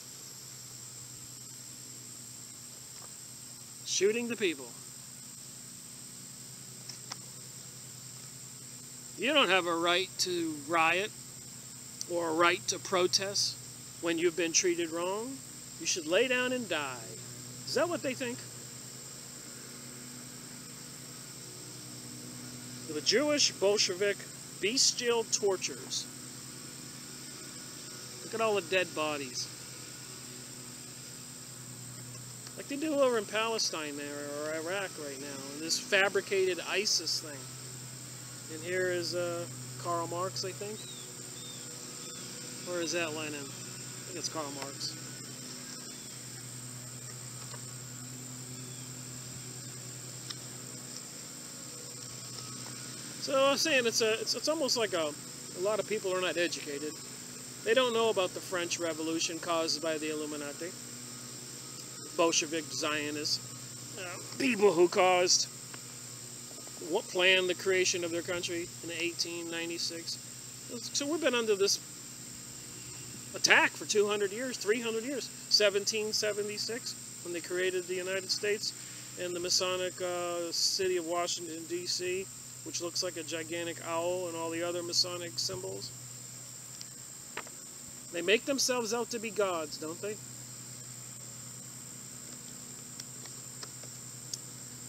[SPEAKER 1] Shooting the people. You don't have a right to riot or a right to protest when you've been treated wrong. You should lay down and die. Is that what they think? The Jewish Bolshevik bestial tortures. Look at all the dead bodies. Like they do over in Palestine there, or Iraq right now, in this fabricated ISIS thing. And here is Karl Marx, I think. Or is that Lenin? I think it's Karl Marx. So I was saying it's almost like a lot of people are not educated. They don't know about the French Revolution caused by the Illuminati, Bolshevik Zionists, people who caused, what planned the creation of their country in 1896. So we've been under this attack for 200 years, 300 years. 1776, when they created the United States, and the Masonic city of Washington, D.C., which looks like a gigantic owl, and all the other Masonic symbols. They make themselves out to be gods, don't they?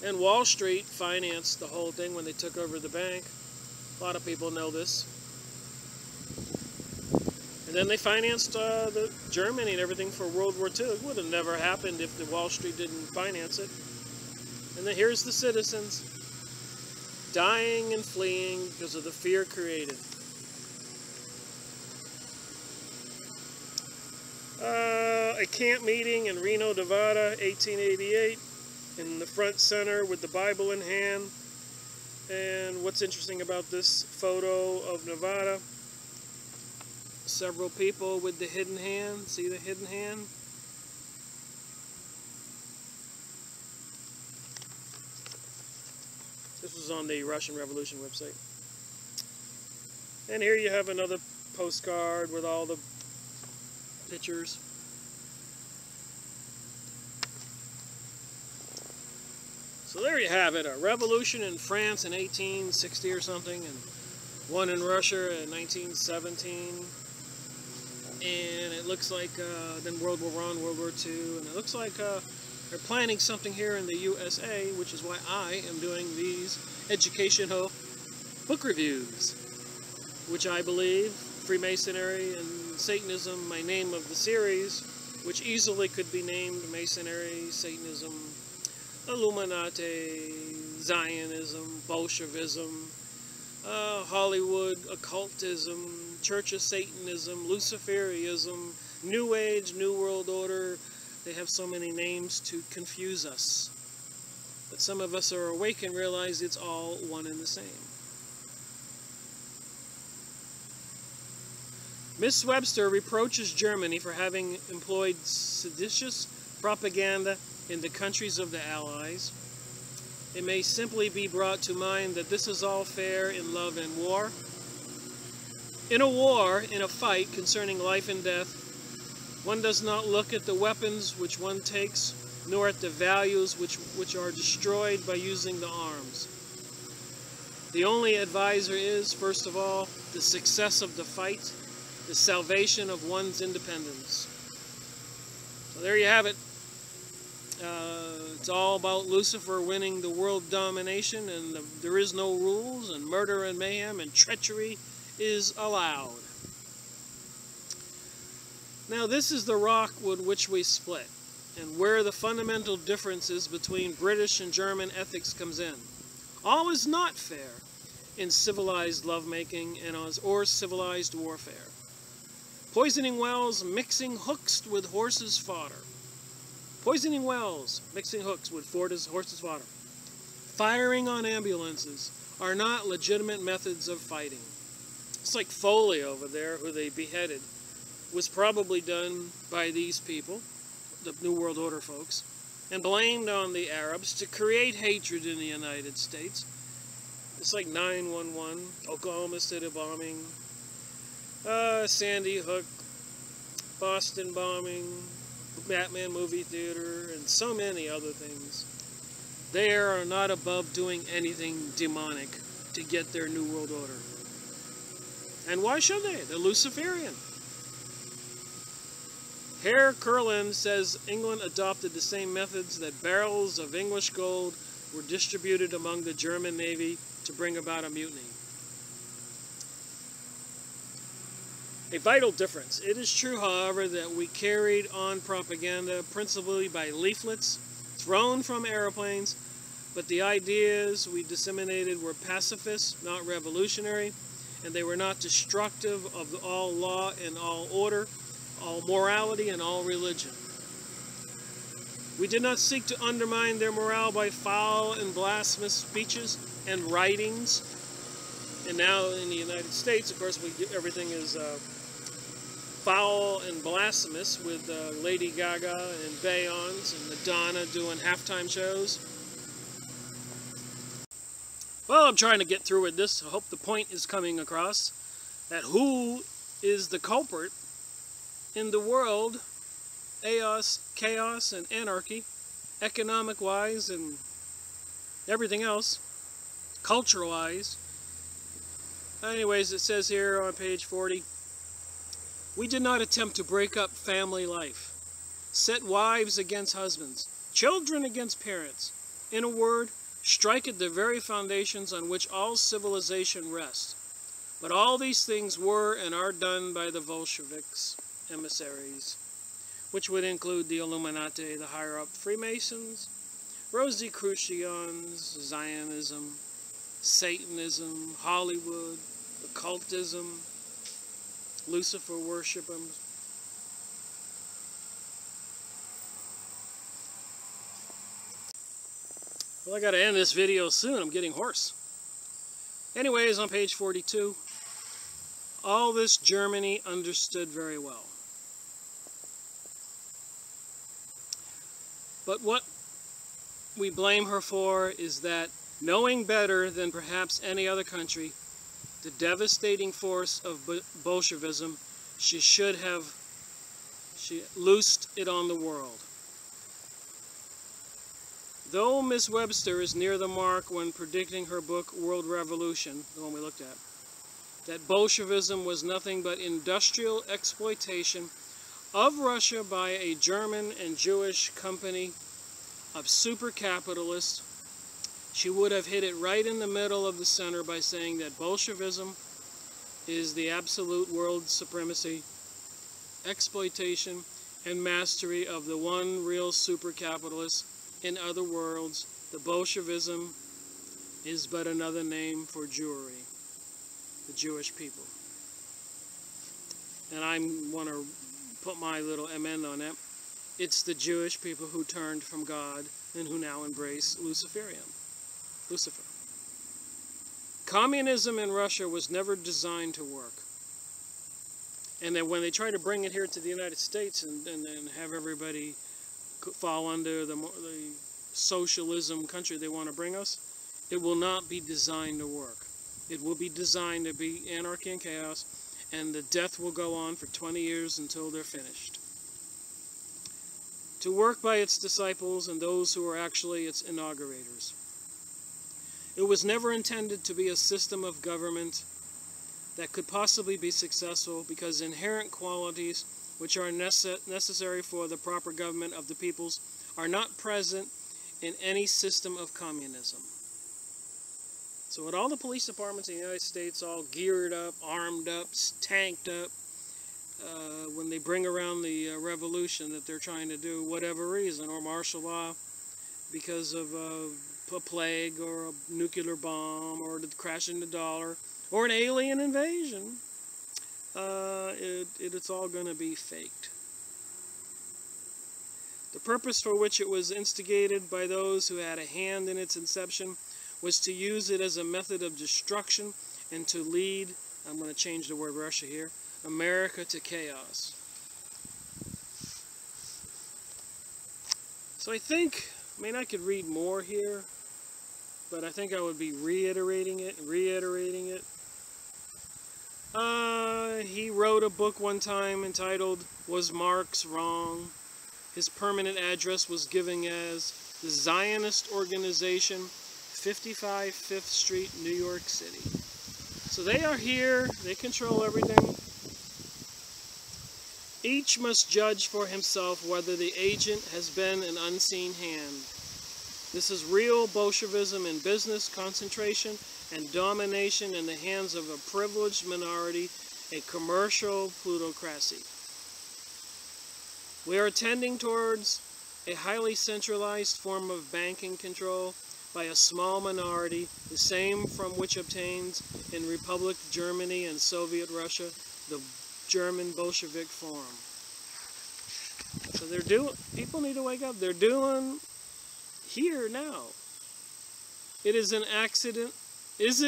[SPEAKER 1] And Wall Street financed the whole thing when they took over the bank. A lot of people know this. And then they financed the Germany and everything for World War II. It would have never happened if the Wall Street didn't finance it. And then here's the citizens dying and fleeing because of the fear created. A camp meeting in Reno, Nevada, 1888, in the front center with the Bible in hand. And what's interesting about this photo of Nevada, several people with the hidden hand. See the hidden hand? This was on the Russian Revolution website. And here you have another postcard with all the pictures. So there you have it, a revolution in France in 1860 or something, and one in Russia in 1917. And it looks like then World War I, World War II, and it looks like they're planning something here in the USA, which is why I am doing these educational book reviews, which I believe, Freemasonry and Satanism, my name of the series, which easily could be named Masonry, Satanism, Illuminati, Zionism, Bolshevism, Hollywood, occultism, Church of Satanism, Luciferianism, New Age, New World Order. They have so many names to confuse us. But some of us are awake and realize it's all one and the same. Miss Webster reproaches Germany for having employed seditious propaganda in the countries of the Allies. It may simply be brought to mind that this is all fair in love and war. In a war, in a fight concerning life and death, one does not look at the weapons which one takes, nor at the values which are destroyed by using the arms. The only advisor is, first of all, the success of the fight, the salvation of one's independence. So there you have it. It's all about Lucifer winning the world domination, and there is no rules, and murder and mayhem and treachery is allowed. Now this is the rock with which we split, and where the fundamental differences between British and German ethics comes in. All is not fair in civilized lovemaking or civilized warfare. Poisoning wells, mixing hooks with horses' fodder. Poisoning wells, mixing hooks with horses' fodder. Firing on ambulances are not legitimate methods of fighting. It's like Foley over there, who they beheaded, was probably done by these people, the New World Order folks, and blamed on the Arabs to create hatred in the United States. It's like 9/11, Oklahoma City bombing, Sandy Hook, Boston bombing, Batman movie theater, and so many other things. They are not above doing anything demonic to get their New World Order. And why should they? They're Luciferian. Herr Curlin says England adopted the same methods that barrels of English gold were distributed among the German Navy to bring about a mutiny. A vital difference. It is true, however, that we carried on propaganda principally by leaflets thrown from airplanes, but the ideas we disseminated were pacifist, not revolutionary, and they were not destructive of all law and all order, all morality and all religion. We did not seek to undermine their morale by foul and blasphemous speeches and writings. And now in the United States, of course, everything is foul and blasphemous with Lady Gaga and Beyonce and Madonna doing halftime shows. Well, I'm trying to get through with this. I hope the point is coming across that who is the culprit in the world, chaos and anarchy, economic-wise and everything else, culture-wise. Anyways, it says here on page 40, we did not attempt to break up family life, set wives against husbands, children against parents. In a word, strike at the very foundations on which all civilization rests. But all these things were and are done by the Bolsheviks, emissaries, which would include the Illuminati, the higher-up Freemasons, Rosicrucians, Zionism, Satanism, Hollywood, occultism, Lucifer worshippers. Well, I got to end this video soon. I'm getting hoarse. Anyways, on page 42, all this Germany understood very well. But what we blame her for is that, knowing better than perhaps any other country the devastating force of Bolshevism, she loosed it on the world. Though Miss Webster is near the mark when predicting her book World Revolution, the one we looked at, that Bolshevism was nothing but industrial exploitation of Russia by a German and Jewish company of super capitalists, she would have hit it right in the middle of the center by saying that Bolshevism is the absolute world supremacy, exploitation, and mastery of the one real super capitalist. In other words, the Bolshevism is but another name for Jewry, the Jewish people. And I want to put my little amend on that. It's the Jewish people who turned from God and who now embrace Lucifer. Communism in Russia was never designed to work. And then when they try to bring it here to the United States and have everybody fall under the socialism country they want to bring us, it will not be designed to work. It will be designed to be anarchy and chaos, and the death will go on for 20 years until they're finished. To work by its disciples and those who are actually its inaugurators. It was never intended to be a system of government that could possibly be successful because inherent qualities which are necessary for the proper government of the peoples are not present in any system of communism. So with all the police departments in the United States all geared up, armed up, tanked up, when they bring around the revolution that they're trying to do, whatever reason, or martial law, because of a plague or a nuclear bomb or the crash in the dollar or an alien invasion, it's all going to be faked. The purpose for which it was instigated by those who had a hand in its inception was to use it as a method of destruction and to lead, I'm going to change the word Russia here, America to chaos. So I think, I could read more here, but I think I would be reiterating it. He wrote a book one time entitled, Was Marx Wrong? His permanent address was given as the Zionist Organization, 55 5th Street, New York City. So they are here, they control everything. Each must judge for himself whether the agent has been an unseen hand. This is real Bolshevism in business, concentration and domination in the hands of a privileged minority, a commercial plutocracy. We are tending towards a highly centralized form of banking control by a small minority, the same from which obtains in Republic Germany and Soviet Russia the German Bolshevik form. So people need to wake up. They're doing here now. Is it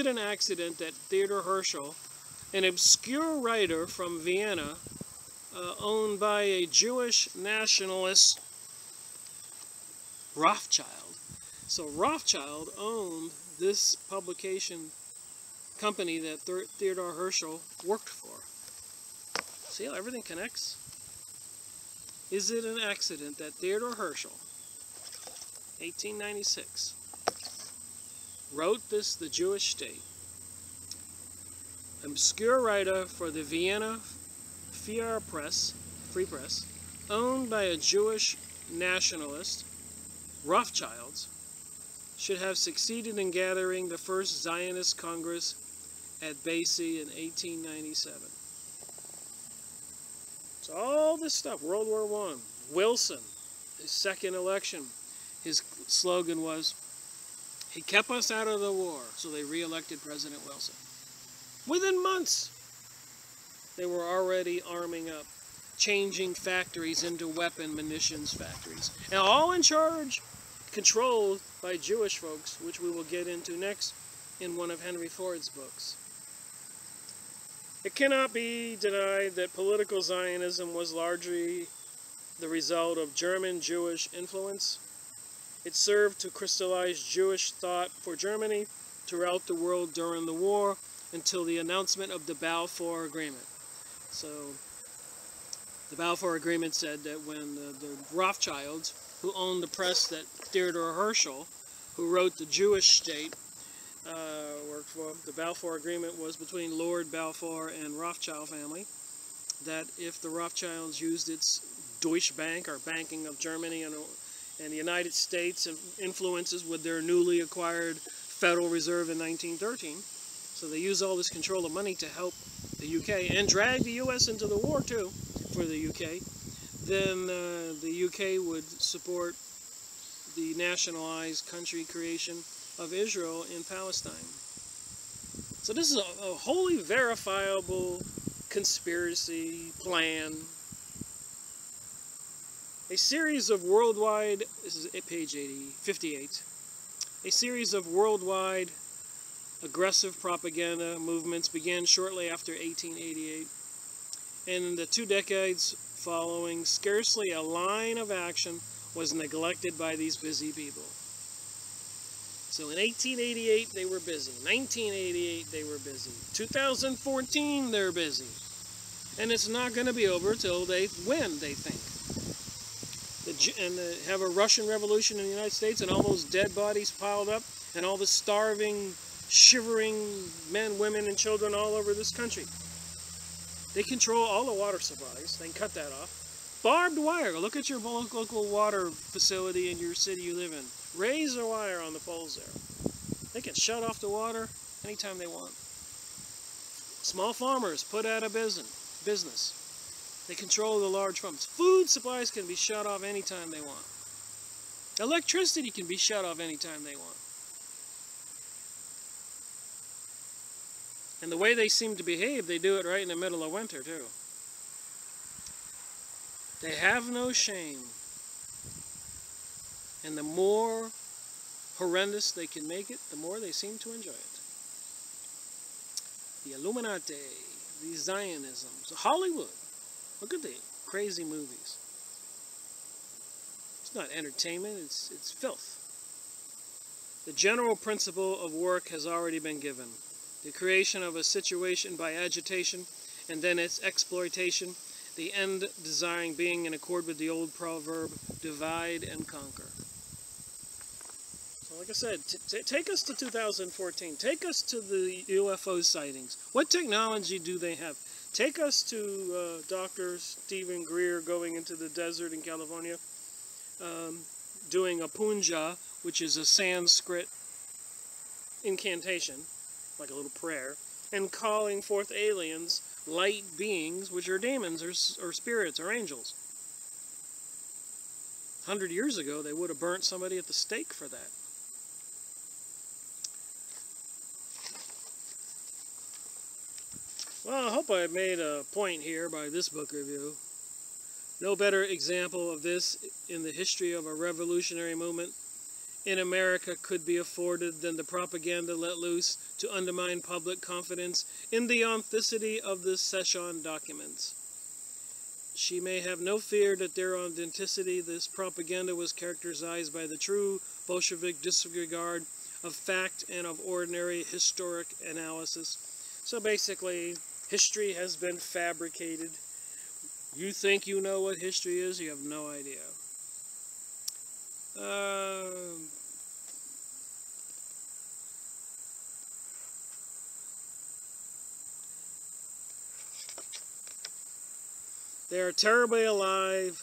[SPEAKER 1] an accident that Theodor Herzl, an obscure writer from Vienna, owned by a Jewish nationalist, Rothschild. So Rothschild owned this publication company that Theodor Herzl worked for. See how everything connects? Is it an accident that Theodor Herzl, 1896, wrote this, The Jewish State? Obscure writer for the Vienna Free Press, owned by a Jewish nationalist, Rothschilds, should have succeeded in gathering the first Zionist Congress at Basel in 1897. So all this stuff, World War I, Wilson, his second election, his slogan was, he kept us out of the war, so they re-elected President Wilson. Within months, they were already arming up, changing factories into weapon munitions factories. And all in charge, controlled by Jewish folks, which we will get into next in one of Henry Ford's books. It cannot be denied that political Zionism was largely the result of German Jewish influence. It served to crystallize Jewish thought for Germany throughout the world during the war until the announcement of the Balfour Agreement. So the Balfour Agreement said that when the Rothschilds, who owned the press that Theodor Herzl, who wrote The Jewish State, worked for, the Balfour Agreement was between Lord Balfour and Rothschild family, that if the Rothschilds used its Deutsche Bank, or banking of Germany and the United States influences with their newly acquired Federal Reserve in 1913, so they used all this control of money to help the UK and drag the US into the war too for the UK, then the UK would support the nationalized country creation of Israel in Palestine. So this is a wholly verifiable conspiracy plan. A series of worldwide, this is at page 58, a series of worldwide aggressive propaganda movements began shortly after 1888, and in the 2 decades following, scarcely a line of action was neglected by these busy people. So in 1888, they were busy. 1988, they were busy. 2014, they're busy. And it's not going to be over till they win, they think. Have a Russian Revolution in the United States and all those dead bodies piled up and all the starving, shivering men, women, and children all over this country. They control all the water supplies. They can cut that off. Barbed wire. Look at your local water facility in your city you live in. Razor wire on the poles there. They can shut off the water anytime they want. Small farmers put out of business. They control the large farms. Food supplies can be shut off anytime they want. Electricity can be shut off anytime they want. And the way they seem to behave, they do it right in the middle of winter, too. They have no shame. And the more horrendous they can make it, the more they seem to enjoy it. The Illuminati, the Zionisms, Hollywood. Look at the crazy movies. It's not entertainment, it's filth. The general principle of work has already been given. The creation of a situation by agitation and then its exploitation, the end desiring being in accord with the old proverb, divide and conquer. So like I said, take us to 2014. Take us to the UFO sightings. What technology do they have? Take us to Dr. Stephen Greer going into the desert in California, doing a puja, which is a Sanskrit incantation, like a little prayer, and calling forth aliens, light beings, which are demons or spirits or angels. 100 years ago, they would have burnt somebody at the stake for that. Well, I hope I made a point here by this book review. No better example of this in the history of a revolutionary movement in America could be afforded than the propaganda let loose to undermine public confidence in the authenticity of the Session documents. She may have no fear that their authenticity, this propaganda was characterized by the true Bolshevik disregard of fact and of ordinary historic analysis. So basically, history has been fabricated. You think you know what history is, you have no idea. They are terribly alive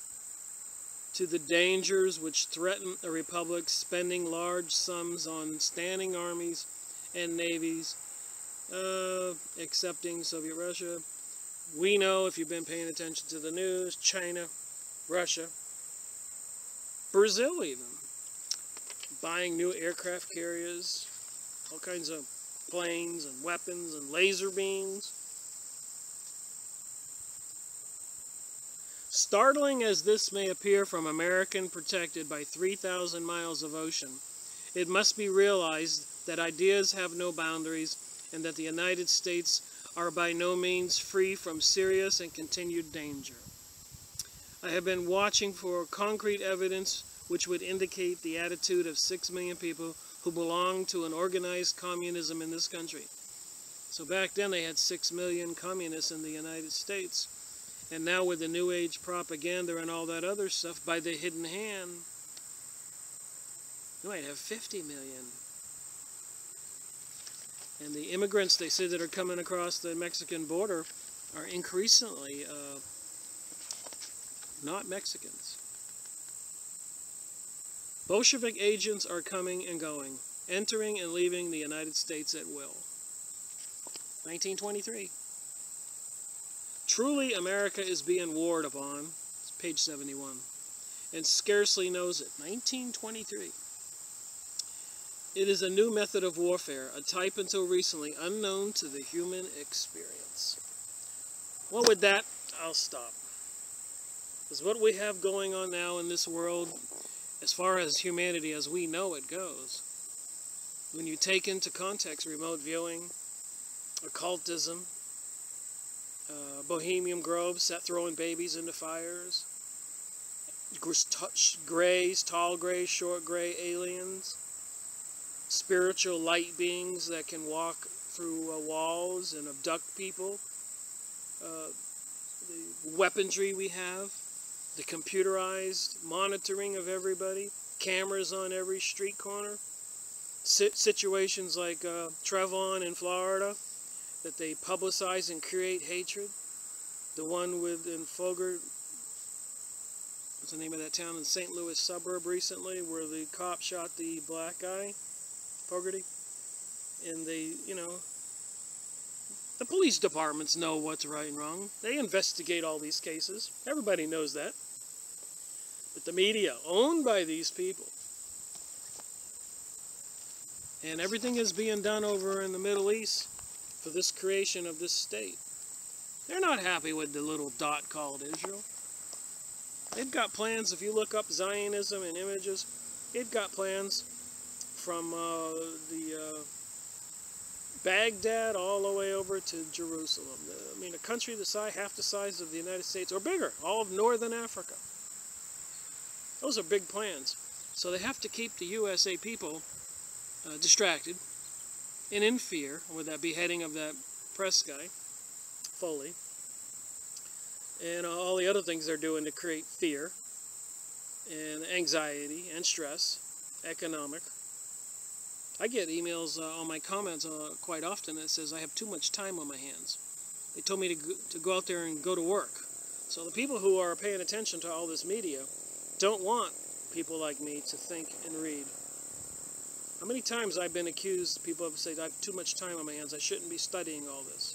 [SPEAKER 1] to the dangers which threaten the Republic, spending large sums on standing armies and navies, excepting Soviet Russia. We know, if you've been paying attention to the news, China, Russia, Brazil even, buying new aircraft carriers, all kinds of planes and weapons and laser beams. Startling as this may appear from American protected by 3,000 miles of ocean, it must be realized that ideas have no boundaries and that the United States are by no means free from serious and continued danger. I have been watching for concrete evidence which would indicate the attitude of 6 million people who belong to an organized communism in this country. So back then they had 6 million communists in the United States. And now with the New Age propaganda and all that other stuff, by the hidden hand, you might have 50 million. And the immigrants, they say, that are coming across the Mexican border are increasingly not Mexicans. Bolshevik agents are coming and going, entering and leaving the United States at will. 1923. Truly, America is being warred upon. It's page 71. And scarcely knows it. 1923. It is a new method of warfare, a type until recently unknown to the human experience. Well, with that, I'll stop. Because what we have going on now in this world, as far as humanity as we know it goes, when you take into context remote viewing, occultism, Bohemian Grove, set throwing babies into fires, grays, tall grays, short gray aliens, spiritual light beings that can walk through walls and abduct people, the weaponry we have, the computerized monitoring of everybody, cameras on every street corner, situations like Trevon in Florida, that they publicize and create hatred. The one in Fogert, what's the name of that town in the St. Louis suburb recently, where the cop shot the black guy, Fogarty, and they, the police departments know what's right and wrong. They investigate all these cases. Everybody knows that. But the media, owned by these people, and everything is being done over in the Middle East for this creation of this state. They're not happy with the little dot called Israel. They've got plans. If you look up Zionism and images, they've got plans from Baghdad all the way over to Jerusalem. I mean, a country half the size of the United States, or bigger, all of northern Africa. Those are big plans. So they have to keep the USA people distracted and in fear with that beheading of that press guy, Foley, and all the other things they're doing to create fear and anxiety and stress, economic. I get emails on my comments quite often that says I have too much time on my hands. They told me to go out there and go to work. So the people who are paying attention to all this media don't want people like me to think and read. How many times I've been accused, people have said I have too much time on my hands, I shouldn't be studying all this.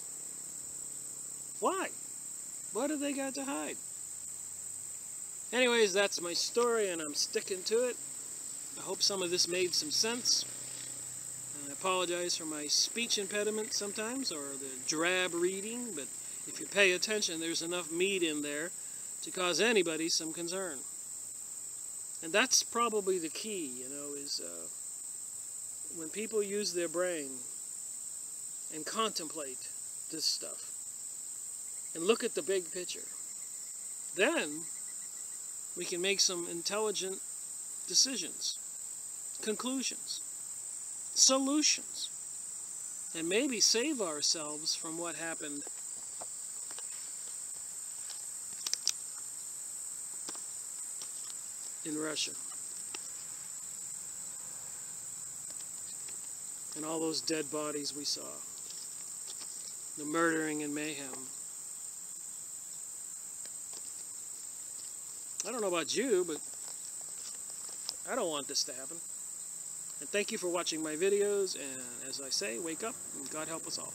[SPEAKER 1] Why? What have they got to hide? Anyways, that's my story and I'm sticking to it. I hope some of this made some sense. And I apologize for my speech impediment sometimes, or the drab reading, but if you pay attention, there's enough meat in there to cause anybody some concern. And that's probably the key, you know, is when people use their brain and contemplate this stuff and look at the big picture, then we can make some intelligent decisions, conclusions, solutions, and maybe save ourselves from what happened in Russia. And all those dead bodies we saw. The murdering and mayhem. I don't know about you, but I don't want this to happen. And thank you for watching my videos, and as I say, wake up, and God help us all.